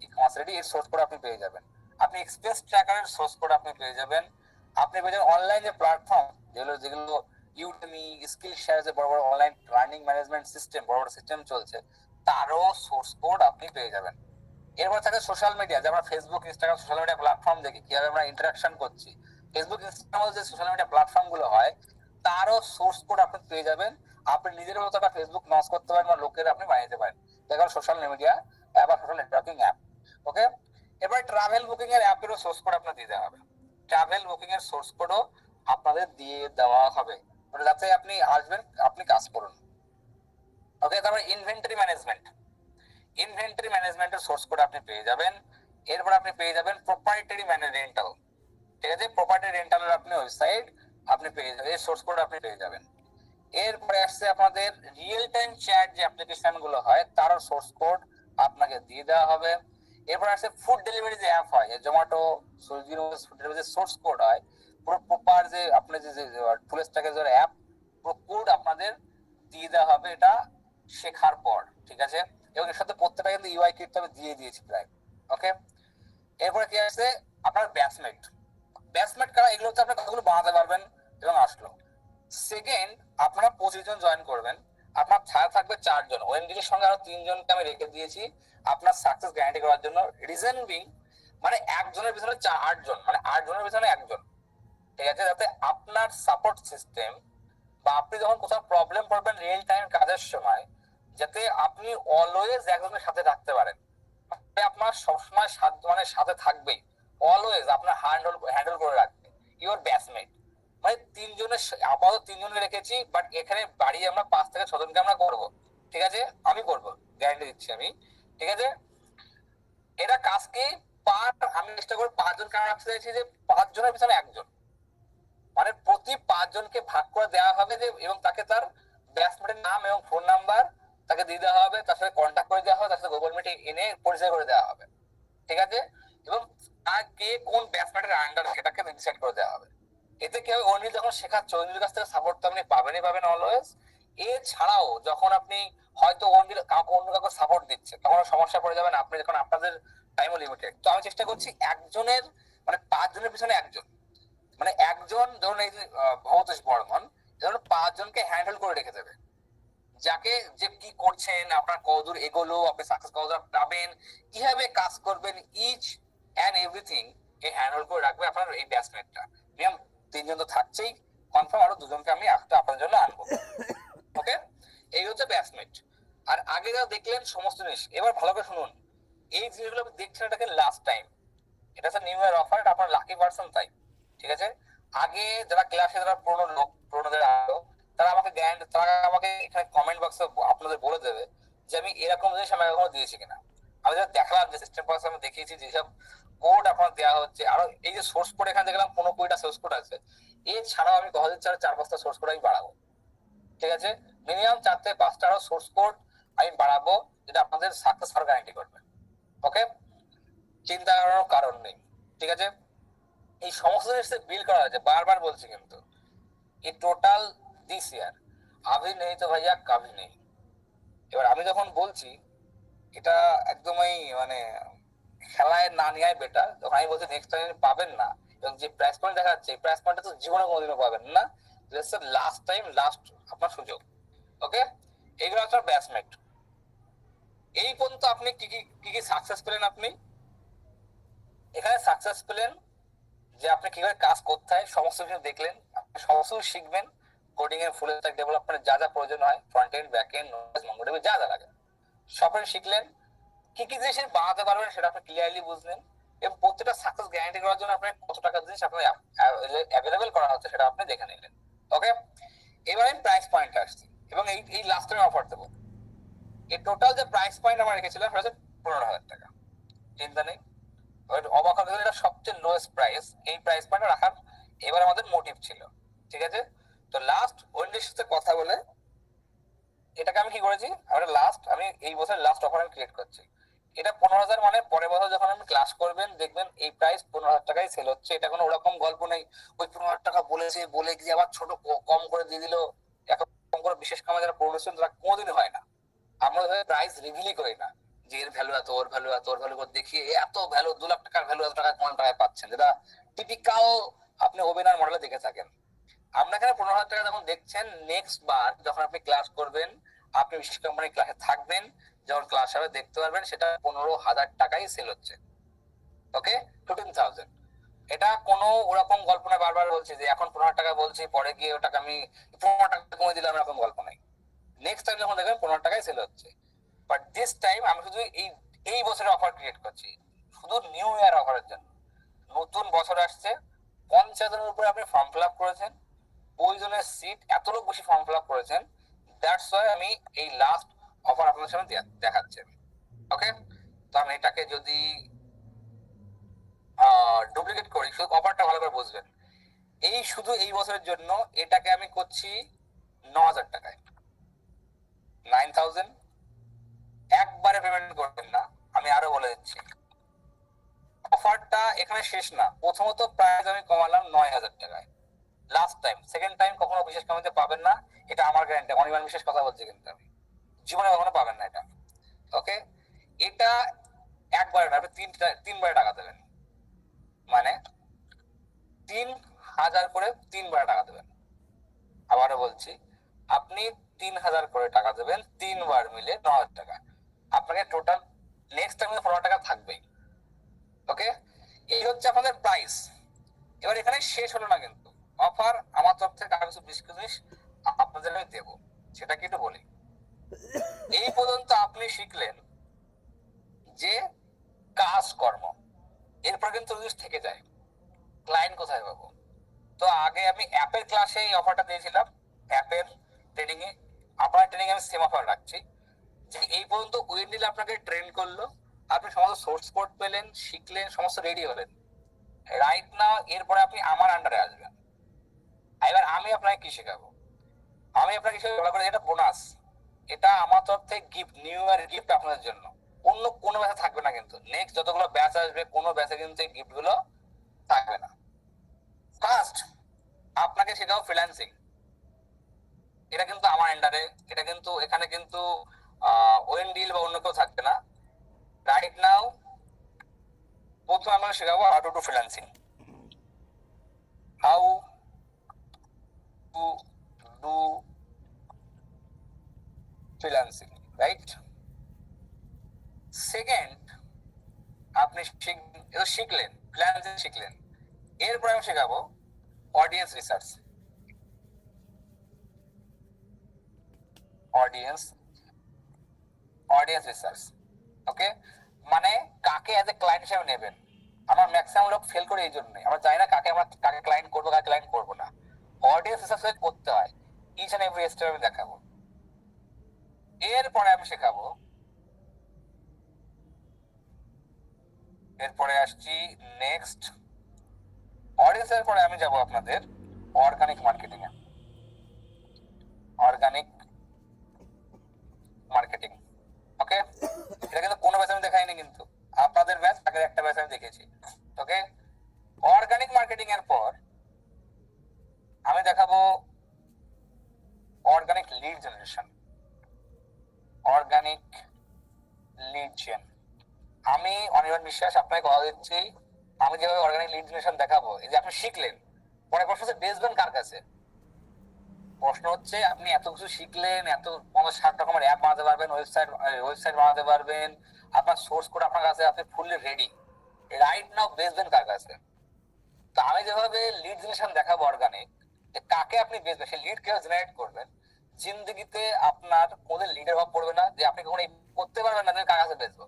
Speaker 3: ই কমার্স রেডি। এর সোর্স কোড আপনি পেয়ে যাবেন। আপনি এক্সপেন্স ট্র্যাকারের সোর্স কোড আপনি পেয়ে যাবেন। আপনি পেয়ে যাবেন অনলাইন যে প্ল্যাটফর্ম যেগুলো ইউডেমি, স্কিল শেয়ার, যে বড় বড় অনলাইন লার্নিং ম্যানেজমেন্ট সিস্টেম, বড় বড় সিস্টেম চলছে, তারও সোর্স কোড আপনি পেয়ে যাবেন। এরপর থাকে সোশ্যাল মিডিয়া, যেমন Facebook, Instagram, social media platform দেখি কিভাবে আমরা ইন্টারাকশন করছি, ফেসবুক, ইনস্টাগ্রাম যে সোশ্যাল মিডিয়া প্ল্যাটফর্ম গুলো হয়, তারও সোর্স কোড আপনি পেয়ে যাবেন। আপনি নিজের মতো একটা ফেসবুক লঞ্চ করতে পারেন বা লোকের আপনি বানিয়ে পারেন, দেখুন সোশ্যাল মিডিয়া অ্যাপ বা সোশ্যাল নেটওয়ার্কিং অ্যাপ। ওকে, এবার ট্রাভেল বুকিং এর অ্যাপেরও সোর্স কোড আপনার দিতে হবে। ট্রাভেল বুকিং এর সোর্স কোডও আপনাদের দিয়ে দেওয়া হবে, মানে যাতে আপনি আসবেন, আপনি কাজ করুন। ওকে, তারপরে ইনভেন্টরি ম্যানেজমেন্টের সোর্স কোড আপনি পেয়ে যাবেন। এরপর আপনি পেয়ে যাবেন প্রোপ্রাইটারি রেন্টাল, ঠিক আছে, প্রপার্টি রেন্টালের আপনি ওয়েবসাইট আপনি পেয়ে যাবেন, এর সোর্স কোড আপনি পেয়ে যাবেন। এরপরে আসছে আপনাদের রিয়েল টাইম চ্যাট যে অ্যাপ্লিকেশন গুলো হয়, তারও সোর্স কোড আপনাকে দিয়ে দেওয়া হবে। এরপর আসছে ফুড ডেলিভারি যে অ্যাপ হয়, জোম্যাটো, সুইগির ফুড ডেলিভারি সোর্স কোড হয়, পুরো প্রপার যে আপনার যে ফুল স্ট্যাকের অ্যাপ, পুরো কোড আপনাদের দিয়ে দেওয়া হবে এটা শেখার পর, ঠিক আছে। এবং এর সাথে প্রত্যেকটা কিন্তু ইউআই কিট আমি দিয়ে দিয়েছি প্রায়। ওকে, এরপরে কি আসছে আপনার ব্যাচমেট কারা, এগুলো হচ্ছে আপনি কতগুলো বানাতে পারবেন এবং আসলো। সেকেন্ড, আপনারা 25 জন জয়েন করবেন, আপনার ছায়া থাকবে 4 জন, ওএনডির সঙ্গে আরো 3 জনকে আমি রেখে দিয়েছি আপনার সাকসেস গ্যারান্টি করার জন্য। রিজন বিং, মানে একজনের পিছনে 8 জন, মানে 8 জনের পিছনে একজন, ঠিক আছে, যাতে আপনার সাপোর্ট সিস্টেম বা আপনি যখন কোথাও প্রবলেম পড়বেন রিয়েল টাইম কাজের সময়, যাতে আপনি অলওয়েজ একজনের সাথে থাকতে পারেন, আপনার সবসময় মানে সাথে থাকবেই, অলওয়েজ আপনার হ্যান্ডেল করে রাখবে ইউর ব্যাচমেট। মানে 3 জনের, আপাতত 3 জনকে রেখেছি, বাট এখানে বাড়িয়ে আমরা 5 থেকে 6 জনকে আমরা করবো, ঠিক আছে, আমি করবো, গ্যারান্টি দিচ্ছি আমি, ঠিক আছে। এটা কাজকে আমি চেষ্টা করি 5 জন কারণ রাখতে চাইছি যে 5 জনের পিছনে একজন, মানে প্রতি 5 জনকে ভাগ করে দেওয়া হবে যে, এবং তাকে তার ব্যাচমেটের নাম এবং ফোন নাম্বার তাকে দিয়ে দেওয়া হবে, তার সাথে কন্ট্যাক্ট করে দেওয়া হবে, তার সাথে গুগল মিটে এনে পরিচয় করে দেওয়া হবে, ঠিক আছে। এবং কে কোন ব্যাচমেটের আন্ডার সেটাকে ডিসাইড করে দেওয়া হবে। এতে কি হবে, অনিল যখন শেখাচ্ছে অনিলের কাছ থেকে সাপোর্ট তো আপনি পাবেন অলওয়েজ। এছাড়াও যখন আপনি হয়তো অন্য কাউকে সাপোর্ট দিচ্ছে, তখন সমস্যা পড়ে যাবেন আপনি, যখন আপনাদের টাইমও লিমিটেড। তো আমি চেষ্টা করছি একজনের, মানে 5 জনের পিছনে একজন, মানে একজন ধরুন এই যে ভবতোষ বর্মন, ধরুন 5 জনকে হ্যান্ডেল করে রেখে দেবে, যাকে যে কি করছেন, আপনার কতদূর এগোলো, আপনি সাকসেস কতদূর পাবেন, কিভাবে কাজ করবেন, ইচ এন্ড এভরিথিং এ হ্যান্ডেল করে রাখবে আপনার এই ব্যাচমেটটা। মিনিমাম 3 জন তো থাকছেই, কনফার্ম আরো 2 জনকে আমি আপনার জন্য আনবো। ওকে, এই হচ্ছে ব্যাচমেট। আর আগে যা দেখলেন সমস্ত জিনিস, এবার ভালো করে শুনুন, এই জিনিসগুলো আপনি দেখছেন এটাকে লাস্ট টাইম, এটা হচ্ছে নিউ ইয়ার অফার, আপনার লাকি পার্সন তাই, ঠিক আছে। আগে যারা ক্লাসে, যারা পুরোনো লোক, পুরোনো যারা আলো, তারা আমাকে এখানে কমেন্ট বক্সে আপনাদের বলে দেবে যে আমি এরকম জিনিস আমি এখনো দিয়েছি কিনা। আমি যেটা দেখালাম যে সিস্টেম পাস আমি দেখিয়েছি, যেসব কোড আপনার দেওয়া হচ্ছে, আরো এই যে সোর্স কোড এখানে দেখলাম 15-20টা সোর্স কোড আছে, এছাড়াও আমি কথা দিচ্ছি 4-5টা সোর্স কোড আমি বাড়াবো, ঠিক আছে। মিনিমাম 4 থেকে 5টা আরো সোর্স কোড আমি বাড়াবো, যেটা আপনাদের সাকসেস আর গ্যারান্টি করবে। ওকে, চিন্তা করার কারণ নেই, ঠিক আছে। এই সমস্ত জিনিস বিল করা হয়েছে, বারবার বলছি, কিন্তু এই টোটাল দিস ইয়ার আভি নেই তো ভাইয়া কাভি নেই। এবার আমি যখন বলছি এটা একদমই মানে খেলায় না নেওয়াই বেটার, যখন আমি বলছি নেক্সট টাইম পাবেন না, এবং যে প্রাইস পয়েন্ট দেখা যাচ্ছে এই প্রাইস পয়েন্টটা তো জীবনে কোনোদিনও পাবেন না, লাস্ট টাইম, লাস্ট আপনার সুযোগ। ওকে, এইগুলো আপনার ব্যাচমেট। এই পর্যন্ত আপনি কি কি সাকসেস পেলেন, আপনি এখানে সাকসেস পেলেন যে আপনি কিভাবে কাজ করতে হয় সমস্ত কিছু দেখলেন, আপনি সমস্ত শিখবেন, কোডিং এর ফুল স্ট্যাক ডেভেলপমেন্ট যা যা প্রয়োজন হয়, front end, back end, MongoDB যা যা লাগে সবই শিখলেন। কি কি জিনিস বানাতে পারবেন সেটা আপনি ক্লিয়ারলি বুঝলেন, এবং প্রত্যেকটা সাকসেস গ্যারান্টি করার জন্য আপনার কত টাকার জিনিস আপনার অ্যাভেলেবেল করা হচ্ছে সেটা আপনি দেখে নিলেন। ওকে, এবার আমি প্রাইস পয়েন্ট আসছি, এবং এই লাস্ট টাইম অফার দেবো। এই টোটাল যে প্রাইস পয়েন্ট আমরা রেখেছিলাম সেটা হচ্ছে 15,000 টাকা। চিন্তা নেই, অবাক হবে, এটা সবচেয়ে লোয়েস্ট প্রাইস। এই প্রাইস পয়েন্ট রাখার এবার আমাদের মোটিভ ছিল, ঠিক আছে। তো লাস্ট ওয়েন্ডির সাথে কথা বলে এটাকে আমি কি করেছি, আমি এই বছর লাস্ট অফার আমি ক্রিয়েট করছি। এটা 15,000, মানে পরের বছর যখন আপনি ক্লাস করবেন দেখবেন এই প্রাইস 15,000 টাকায় সেল হচ্ছে। এটা কোনো ওরকম গল্প নেই ওই 15,000 টাকা বলেছে বলে গিয়ে আবার ছোট কম করে দিয়ে দিল। এখন কম করে বিশেষ কামে যারা প্রমোশন তারা কোনোদিনই হয় না। আমরা প্রাইস রিভিলই করি না যে এর ভ্যালু এত, ওর ভ্যালু এত, ওর ভ্যালু করে দেখিয়ে এত ভ্যালু 2 লাখ টাকার ভ্যালু এত টাকা কোন টাকায় পাচ্ছেন, যেটা টিপিক্যাল আপনি ওয়েবিনার মডেলে দেখে থাকেন। আপনার এখানে 15,000 টাকা যখন দেখছেন, নেক্সট বার যখন আপনি ক্লাস করবেন, আপনি বিশেষ কোম্পানির ক্লাসে থাকবেন, যখন ক্লাস হবে দেখতে পারবেন সেটা 15,000 টাকাই সেল হচ্ছে। ওকে, 15,000। এটা কোনো ওরকম গল্প না, বারবার বলছি যে এখন 15,000 টাকা বলছি পরে গিয়ে ওটাকে আমি 15 টাকা কমে দিলাম, এরকম গল্প নাই। নেক্সট টাইম যখন দেখবেন 15 টাকায় সেল হচ্ছে। বাট দিস টাইম আমি শুধু এই বছরের অফার ক্রিয়েট করছি, শুধু নিউ ইয়ার অফারের জন্য। নতুন বছর আসছে, 50,000-এর উপরে আপনি ফর্ম ফিল আপ করেছেন, প্রয়োজনের সিট এত লোক বেশি ফর্ম ফিল আপ করেছেন, দ্যাটস ওয়াই আমি এই লাস্ট অফার আপনাদের সামনে দেখাচ্ছি। ওকে, তো আমি এটাকে যদি ডুপ্লিকেট করি, শুধু অফারটা ভালো করে বুঝবেন। শুধু এই বছরের জন্য এটাকে আমি করছি 9,000 টাকায়, 9,000। একবারে পেমেন্ট করবেন না, আমি আরো বলে দিচ্ছি। অফারটা এখানে শেষ না, প্রথমত প্রাইস আমি কমালাম 9,000 টাকায় লাস্ট টাইম। সেকেন্ড টাইম কখনো বিশেষ কমিতে পাবেন না, এটা আমার গ্যারান্টি। অনির্বাণ বিশেষ কথা বলছি, কিন্তু আমি জীবনে কখনো পাবেন না এটা। ওকে, এটা একবারে না, আপনি তিনবারে টাকা দেবেন, মানে 3,000 করে 3বারে টাকা দেবেন। আবারও বলছি, আপনি 3,000 করে টাকা দেবেন 3বার মিলে 9,000 টাকা। আপনাকে টোটাল নেক্সট টাইম 15 টাকা থাকবেই। ওকে, এই হচ্ছে আপনাদের প্রাইস। এবার এখানে শেষ হলো না, কিন্তু অফার আমার তরফ থেকে আরো কিছু জিনিস আপনাদের আমি দেবো, সেটা কি একটু বলি। এই পর্যন্ত আপনি শিখলেন যে কাজকর্ম, এরপর কিন্তু জিনিস থেকে যায়, ক্লায়েন্ট কোথায় পাবো। তো আগে আমি অ্যাপের ক্লাসে এই অফারটা দিয়েছিলাম, অ্যাপের ট্রেনিং এ। আপনার ট্রেনিং আমি সেম অফার রাখছি, যে এই পর্যন্ত ওয়েন্ডিল আপনাকে ট্রেন করলো, আপনি সমস্ত সোর্স কোড পেলেন, শিখলেন, সমস্ত রেডি হলেন। রাইট নাও এরপরে আপনি আমার আন্ডারে আসবেন। এবার আমি আপনাকে কি শেখাবো, আমি আপনাকে বলা করে এটা বোনাস, এটা আমার তরফ থেকে গিফট, নিউ ইয়ার গিফট আপনাদের জন্য। অন্য কোনো ব্যাচে থাকবে না, কিন্তু নেক্সট যতগুলো ব্যাচ আসবে কোনো ব্যাচে কিন্তু এই গিফট গুলো থাকবে না। ফার্স্ট আপনাকে শেখাও ফ্রিল্যান্সিং, এটা কিন্তু আমার আন্ডারে, এটা কিন্তু এখানে কিন্তু ওয়েন্ডিল বা অন্য কেউ থাকবে না। রাইট নাও প্রথমে আমরা শেখাবো how to do freelancing, how to do freelancing, right. Second, আপনি শিখলেন ফ্রিল্যান্সিং শিখলেন, এরপরে আমি শেখাবো অডিয়েন্স রিসার্চ, অডিয়েন্স রিসার্চ। ওকে, মানে কাকে অ্যাজ এ ক্লায়েন্ট হিসেবে নেবেন। আমার ম্যাক্সিমাম লোক ফেল করে এই জন্যই, আমরা জানি না কাকে ক্লায়েন্ট করবো, কাকে ক্লায়েন্ট করবো না। অডিয়েন্স রিসার্চ করতে হয়, ইচ এন্ড এভরি স্টেপ আমি দেখাবো। এরপরে আমি শেখাবো, এরপরে আসছি নেক্সট অডিয়েন্সের পরে আমি যাব আপনাদের অর্গানিক মার্কেটিং এ। অর্গানিক মার্কেটিং, ওকে, এটা কিন্তু কোনো ব্যাচ আমি দেখাইনি, কিন্তু আপনাদের ব্যাচ আগের একটা ব্যাচ আমি দেখেছি। ওকে, অর্গানিক মার্কেটিং এর পর আমি দেখাবো organic lead generation, organic lead gen. আমি অনির্বাণ বিশ্বাস আপনাকে কথা দিচ্ছি, আমি যেভাবে অর্গানিক লিড জেনারেশন দেখাবো, এই যে আপনি শিখলেন, পরে প্রশ্ন হচ্ছে বেচবেন কার কাছে। প্রশ্ন হচ্ছে আপনি এত কিছু শিখলেন, এত 50-60 রকমের অ্যাপ বানাতে পারবেন, ওয়েবসাইট বানাতে পারবেন, আপনার সোর্স কোড আপনার কাছে, আপনি ফুললি রেডি। রাইট নাও বেচবেন কার কাছে। তো আমি যেভাবে লিড জেনারেশন দেখাবো অর্গানিক, যে কাকে আপনি বেচবেন, সেই লিড কিভাবে জেনারেট করবেন। জিন্দগিতে আপনার কোনোদিন লিডের অভাব পড়বে না, যে আপনি কখনো করতে পারবেন না যে কার কাছে বেচবো।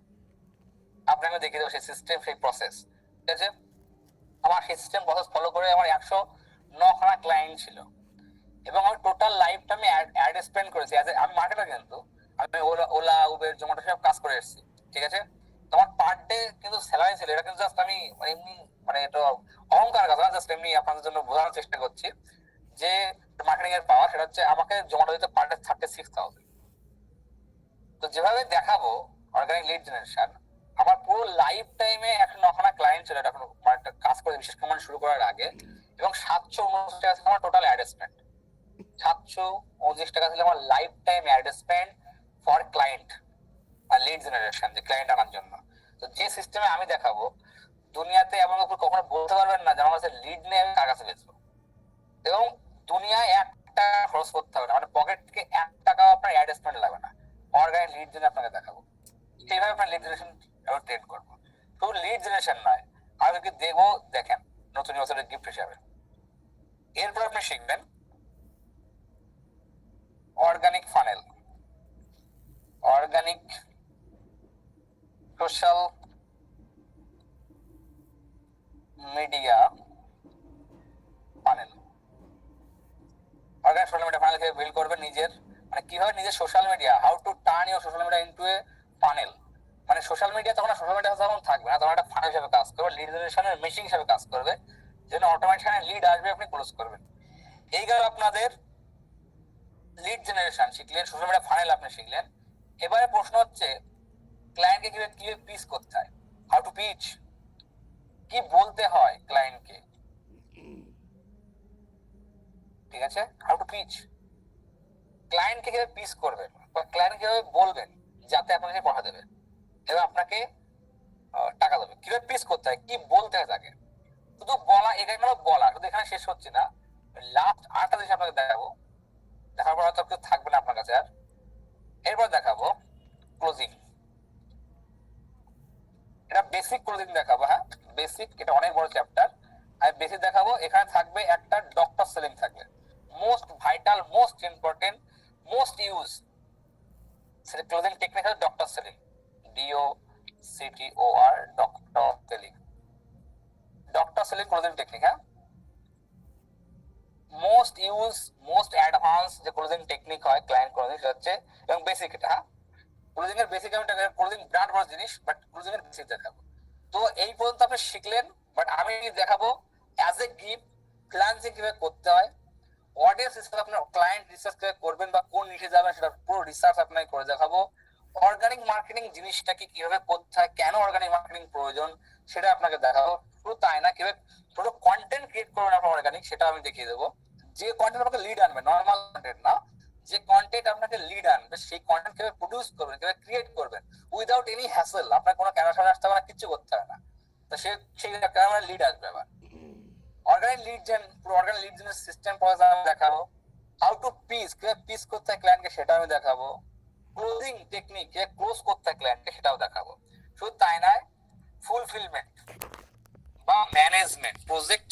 Speaker 3: আপনাকে দেখিয়ে দেবো সেই সিস্টেম, সেই প্রসেস, ঠিক আছে। আমার সেই সিস্টেম প্রসেস ফলো করে আমার 109খানা ক্লায়েন্ট ছিল, এবং আমি টোটাল লাইফটা আমি অ্যাড স্পেন্ড করেছি। আমি মার্কেটার, কিন্তু আমি ওলা উবের জোম্যাটো সব কাজ করে এসেছি, ঠিক আছে। তোমার পার ডে কিন্তু স্যালারি ছিল, এটা কিন্তু জাস্ট আমি এমনি এটা অহংকার কথা না, জাস্ট এমনি আপনাদের জন্য বোঝানোর চেষ্টা করছি যে মার্কেটিং এর পাওয়ার। সেটা হচ্ছে আমাকে জোম্যাটো দিতে পার ডে 36,000। তো যেভাবে দেখাবো অর্গানিক লিড জেনারেশন, আমার পুরো লাইফ টাইমে 109খানা ক্লায়েন্ট ছিল এটা এখন কাজ করে, বিশেষ করে শুরু করার আগে, এবং 729 টাকা ছিল আমার টোটাল অ্যাড স্পেন্ড। 729 টাকা ছিল আমার life time ad spend for client আর লিড জেনারেশন, যে ক্লায়েন্ট আনার জন্য। তো যে সিস্টেমে আমি দেখাবো, দুনিয়াতে এমন কখনো বলতে পারবেন না যে আমার কাছে লিড নেই আমি কার কাছে বেচবো। এবং দুনিয়ায় 1 টাকা খরচ করতে হবে না, মানে পকেট থেকে 1 টাকাও আপনার অ্যাড স্পেন্ড লাগবে না, অর্গানিক লিড জেনারেশন আপনাকে দেখাবো। সেইভাবে আপনার লিড জেনারেশন ট্রেন করবো। শুধু লিড জেনারেশন নয়, আপনাদেরকে দেবো, দেখেন, নতুন বছরের গিফট হিসাবে। এরপর আপনি শিখবেন organic funnel, organic social media funnel. Organic social media funnel কিভাবে বিল্ড করবেন নিজের, মানে কিভাবে নিজের social media, how to turn your social media into a funnel. মানে সোশ্যাল মিডিয়া তখন সোশ্যাল মিডিয়া যখন থাকবে না, তখন একটা ফানেল হিসেবে কাজ করবে, লিড জেনারেশনের মেশিন হিসেবে কাজ করবে, যেন অটোমেটিক্যালি লিড আসবে, আপনি ক্লোজ করবেন। এই গেল আপনাদের লিড জেনারেশন শিখলেন, সোশ্যাল মিডিয়া ফানেল আপনি শিখলেন। এবারে প্রশ্ন হচ্ছে ক্লায়েন্টকে কিভাবে পিচ করতে হয়, হাউ টু পিচ, কি বলতে হয় ক্লায়েন্টকে, ঠিক আছে। হাউ টু পিচ, ক্লায়েন্টকে কিভাবে পিচ করবেন বা ক্লায়েন্ট কিভাবে বলবেন যাতে আপনাকে কথা দেবে এবং আপনাকে টাকা দেবে, কিভাবে পিচ করতে হয়, কি বলতে হয় তাকে। শুধু বলা, এখানে বলা শুধু এখানে শেষ হচ্ছে না। লাস্ট 8টা জিনিস আপনাকে দেখাবো, দেখার পর হয়তো কেউ থাকবে না আপনার কাছে আর। এরপর দেখাবো ক্লোজিং, এটা বেসিক ক্লোজিং দেখাবো। হ্যাঁ, বেসিক, এটা অনেক বড় চ্যাপ্টার। আমি বেসিক দেখাবো। এখানে থাকবে একটা ডক্টর সেলিং থাকবে, most vital, most important, most use সেটা ক্লোজিং টেকনিক হচ্ছে doctor selling, DOCTOR, doctor selling, doctor selling closing technique. হ্যাঁ, মোস্ট ইউজ, মোস্ট অ্যাডভান্স যে ক্লোজিং টেকনিক হয় ক্লায়েন্ট ক্লোজিং, সেটা হচ্ছে, এবং বেসিক এটা। হ্যাঁ, ক্লোজিং এর বেসিক, আমি ক্লোজিং বিরাট বড় জিনিস, বাট ক্লোজিং এর বেসিক দেখাবো। তো এই পর্যন্ত আপনি শিখলেন, বাট আমি দেখাবো অ্যাজ এ গিফট ফ্রিল্যান্সিং কিভাবে করতে হয়, অডিয়েন্স হিসেবে আপনার ক্লায়েন্ট রিসার্চ কিভাবে করবেন বা কোন নিশে যাবেন সেটা পুরো রিসার্চ আপনাকে করে দেখাবো। অর্গানিক মার্কেটিং জিনিসটাকে কিভাবে করতে হয়, কেন অর্গানিক মার্কেটিং প্রয়োজন সেটা আপনাকে দেখাবো। শুধু তাই না, কিভাবে পুরো কন্টেন্ট ক্রিয়েট করবেন আপনার অর্গানিক, সেটা আমি দেখিয়ে দেবো। যে কন্টেন্ট আপনাকে লিড আনবে, নর্মাল কন্টেন্ট না, যে কন্টেন্ট আপনাকে লিড আনবে সেই কন্টেন্ট কিভাবে প্রডিউস করবেন, কিভাবে ক্রিয়েট করবেন উইদাউট এনি হ্যাসেল, আপনার কোনো ক্যামেরা সামনে আসতে হবে না, কিছু করতে হবে না। তো সেই ক্যামেরা লিড আসবে। আবার অর্গানিক লিড জেন, পুরো অর্গানিক লিড জেনের সিস্টেম প্রসেস আমি দেখাবো। হাউ টু পিচ, কিভাবে পিচ করতে হয় ক্লায়েন্টকে সেটা আমি দেখাবো। ক্লোজিং টেকনিক, কিভাবে ক্লোজ করতে হয় ক্লায়েন্টকে সেটাও দেখাবো। শুধু তাই নয়, ফুলফিলমেন্ট বা ম্যানেজমেন্ট, প্রজেক্ট